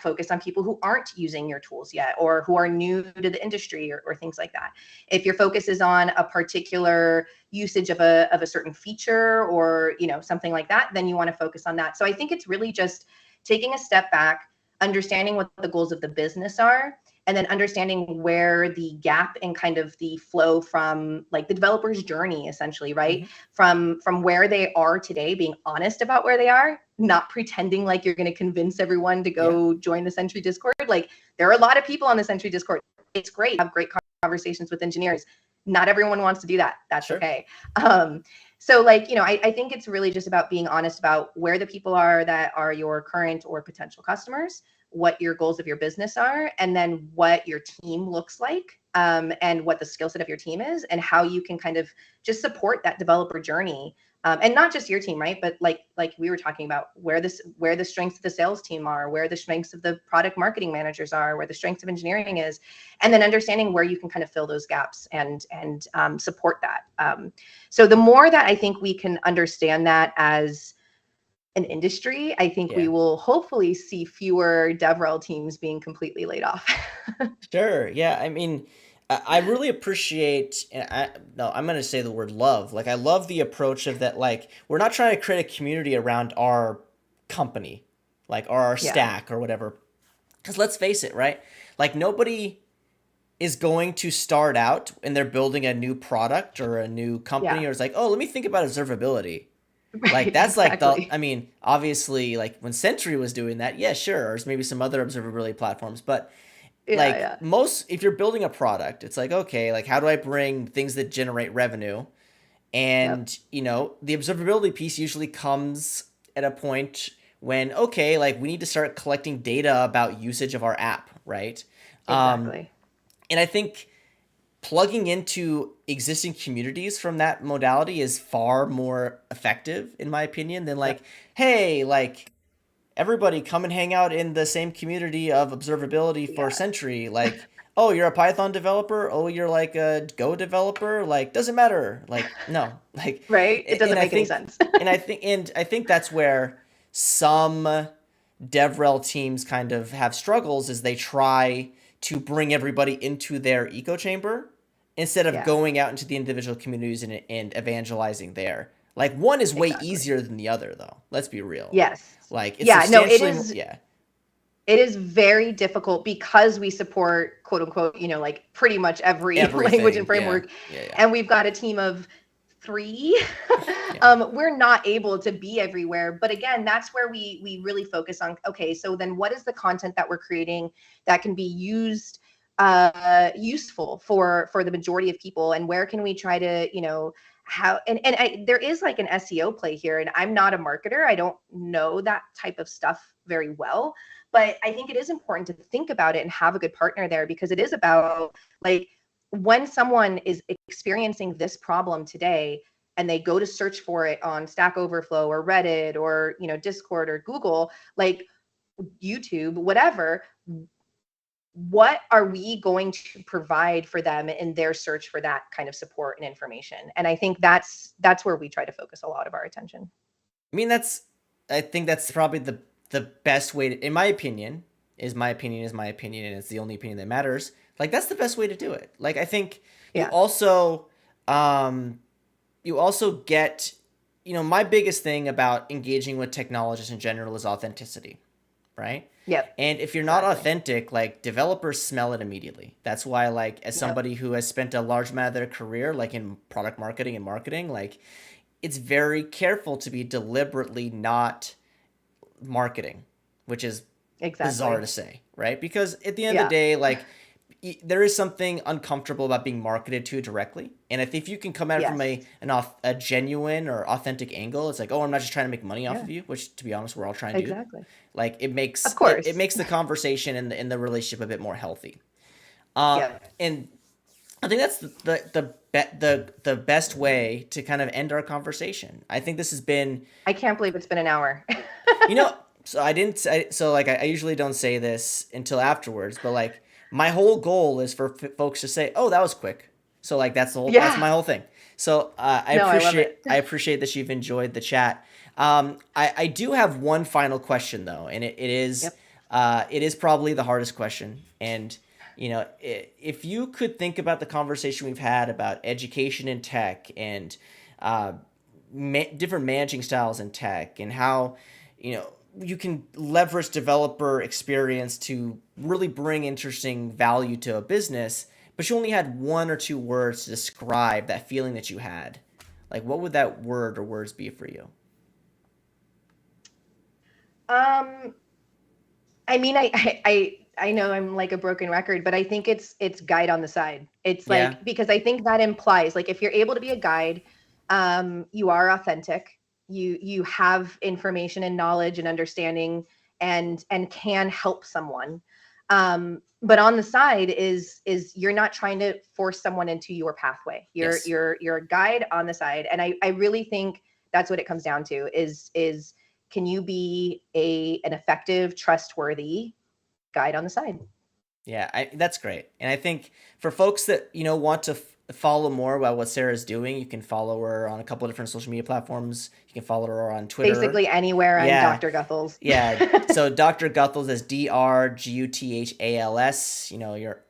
[SPEAKER 2] focus on people who aren't using your tools yet or who are new to the industry or things like that. If your focus is on a particular usage of a certain feature or something like that, then you want to focus on that. So I think it's really just taking a step back, understanding what the goals of the business are, and then understanding where the gap in kind of the flow from like the developer's journey, essentially, right?
[SPEAKER 1] Hmm.
[SPEAKER 2] From where they are today, being honest about where they are, not pretending like you're going to convince everyone to
[SPEAKER 1] Yeah.
[SPEAKER 2] go join the Sentry Discord. Like, there are a lot of people on the Sentry Discord. It's great, have great conversations with engineers. Not everyone wants to do that. That's
[SPEAKER 1] Sure.
[SPEAKER 2] okay. So like, I think it's really just about being honest about where the people are that are your current or potential customers, what your goals of your business are, and then what your team looks like. and what the skill set of your team is, and how you can kind of just support that developer journey. And not just your team, right? But like we were talking about, where the strengths of the sales team are, where the strengths of the product marketing managers are, where the strengths of engineering is, and then understanding where you can kind of fill those gaps and support that. So the more that I think we can understand that as an industry, I think we will hopefully see fewer DevRel teams being completely laid off.
[SPEAKER 1] Sure. Yeah. I mean, I really appreciate, no, I'm going to say the word love. Like, I love the approach of that. Like, we're not trying to create a community around our company, like, or our stack or whatever. Because let's face it, right? Like, nobody is going to start out and they're building a new product or a new company, or it's like, oh, let me think about observability.
[SPEAKER 2] Right,
[SPEAKER 1] Like, that's
[SPEAKER 2] exactly.
[SPEAKER 1] like I mean, obviously, like when Sentry was doing that, yeah, sure, or maybe some other observability platforms, but like
[SPEAKER 2] Yeah.
[SPEAKER 1] most, if you're building a product, it's like, okay, like how do I bring things that generate revenue?
[SPEAKER 2] Yep.
[SPEAKER 1] And the observability piece usually comes at a point when, okay, like we need to start collecting data about usage of our app, right? um,
[SPEAKER 2] Exactly.
[SPEAKER 1] and I think plugging into existing communities from that modality is far more effective, in my opinion, than like,
[SPEAKER 2] Yep.
[SPEAKER 1] hey, like everybody come and hang out in the same community of observability for
[SPEAKER 2] Yeah.
[SPEAKER 1] Sentry. Like, oh, you're a Python developer. Oh, you're like a Go developer. Like, doesn't matter. Like, no. Like,
[SPEAKER 2] Right? It
[SPEAKER 1] and
[SPEAKER 2] doesn't
[SPEAKER 1] I
[SPEAKER 2] make any
[SPEAKER 1] think,
[SPEAKER 2] sense.
[SPEAKER 1] and I think that's where some DevRel teams kind of have struggles, is they try to bring everybody into their echo chamber instead of
[SPEAKER 2] Yeah.
[SPEAKER 1] going out into the individual communities and evangelizing there. Like, one is way
[SPEAKER 2] Exactly.
[SPEAKER 1] easier than the other, though. Let's be real.
[SPEAKER 2] Yes.
[SPEAKER 1] Like, it's
[SPEAKER 2] Yeah, no,
[SPEAKER 1] substantially more, yeah.
[SPEAKER 2] it is very difficult because we support, quote unquote, like pretty much every language and
[SPEAKER 1] Everything. Yeah.
[SPEAKER 2] framework.
[SPEAKER 1] Yeah. Yeah.
[SPEAKER 2] And we've got a team of 3.
[SPEAKER 1] Yeah.
[SPEAKER 2] We're not able to be everywhere. But again, that's where we really focus on, okay, so then what is the content that we're creating that can be useful for the majority of people, and where can we try to, how, there is like an SEO play here, and I'm not a marketer. I don't know that type of stuff very well, but I think it is important to think about it and have a good partner there, because it is about, like, when someone is experiencing this problem today and they go to search for it on Stack Overflow or Reddit or, Discord or Google, like YouTube, whatever, what are we going to provide for them in their search for that kind of support and information? And I think that's where we try to focus a lot of our attention.
[SPEAKER 1] I mean, I think that's probably the best way to, in my opinion, is my opinion is my opinion, and it's the only opinion that matters. Like, that's the best way to do it. Like, I think you
[SPEAKER 2] Yeah.
[SPEAKER 1] also, you also get, my biggest thing about engaging with technologists in general is authenticity, right?
[SPEAKER 2] Yep.
[SPEAKER 1] And if you're not
[SPEAKER 2] Exactly.
[SPEAKER 1] authentic, like, developers smell it immediately. That's why, like, as
[SPEAKER 2] Yep.
[SPEAKER 1] somebody who has spent a large amount of their career, like in product marketing and marketing, like, it's very careful to be deliberately not marketing, which is bizarre
[SPEAKER 2] Exactly.
[SPEAKER 1] to say, right? Because at the end of the
[SPEAKER 2] Yeah.
[SPEAKER 1] day, like, there is something uncomfortable about being marketed to directly. And I think if you can come at it from
[SPEAKER 2] Yes.
[SPEAKER 1] a genuine or authentic angle, it's like, oh, I'm not just trying to make money off
[SPEAKER 2] Yeah.
[SPEAKER 1] of you, which, to be honest, we're all trying to do.
[SPEAKER 2] Exactly.
[SPEAKER 1] Like, it
[SPEAKER 2] Of
[SPEAKER 1] makes it
[SPEAKER 2] course.
[SPEAKER 1] makes the conversation and the relationship a bit more healthy.
[SPEAKER 2] Yeah.
[SPEAKER 1] And I think that's the best way to kind of end our conversation. I think this has been,
[SPEAKER 2] I can't believe it's been an hour.
[SPEAKER 1] you know, so I didn't say, so like I usually don't say this until afterwards, but like my whole goal is for folks to say, "Oh, that was quick." So like that's
[SPEAKER 2] Yeah.
[SPEAKER 1] my whole thing. So I
[SPEAKER 2] No, I love
[SPEAKER 1] appreciate
[SPEAKER 2] it.
[SPEAKER 1] I appreciate that you've enjoyed the chat. I do have one final question though, and
[SPEAKER 2] Yep.
[SPEAKER 1] it is probably the hardest question. And if you could think about the conversation we've had about education in tech and uh, different managing styles in tech, and how you can leverage developer experience to really bring interesting value to a business, but you only had 1 or 2 words to describe that feeling that you had, like, what would that word or words be for you?
[SPEAKER 2] Um, I mean, I know I'm like a broken record, but I think it's guide on the side. It's
[SPEAKER 1] Yeah.
[SPEAKER 2] like, because I think that implies, like, if you're able to be a guide, you are authentic. You have information and knowledge and understanding, and can help someone. But on the side is you're not trying to force someone into your pathway.
[SPEAKER 1] Yes.
[SPEAKER 2] You're a guide on the side. And I really think that's what it comes down to is can you be an effective, trustworthy guide on the side?
[SPEAKER 1] Yeah, that's great. And I think for folks that, want to follow more about what Sarah's doing, you can follow her on a couple of different social media platforms. You can follow her on Twitter.
[SPEAKER 2] Basically anywhere I'm
[SPEAKER 1] Yeah.
[SPEAKER 2] Dr. Guthals.
[SPEAKER 1] Yeah. So Dr. Guthals is DrGuthals.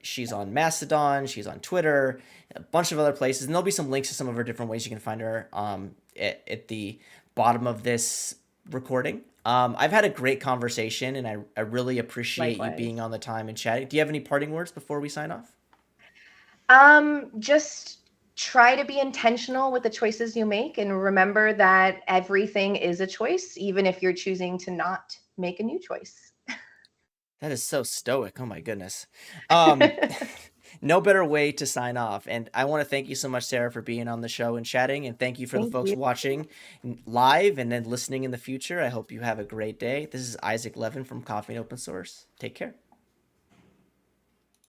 [SPEAKER 1] She's on Mastodon, she's on Twitter, a bunch of other places. And there'll be some links to some of her different ways you can find her at the bottom of this recording. I've had a great conversation, and I really appreciate you being
[SPEAKER 2] Likewise.
[SPEAKER 1] on the time and chatting. Do you have any parting words before we sign off?
[SPEAKER 2] Just try to be intentional with the choices you make, and remember that everything is a choice, even if you're choosing to not make a new choice.
[SPEAKER 1] That is so stoic. Oh my goodness. Um, no better way to sign off. And I want to thank you so much, Sarah, for being on the show and chatting. And thank you for the
[SPEAKER 2] Thank
[SPEAKER 1] folks
[SPEAKER 2] you.
[SPEAKER 1] watching live and then listening in the future. I hope you have a great day. This is Isaac Levin from Coffee and Open Source. Take care.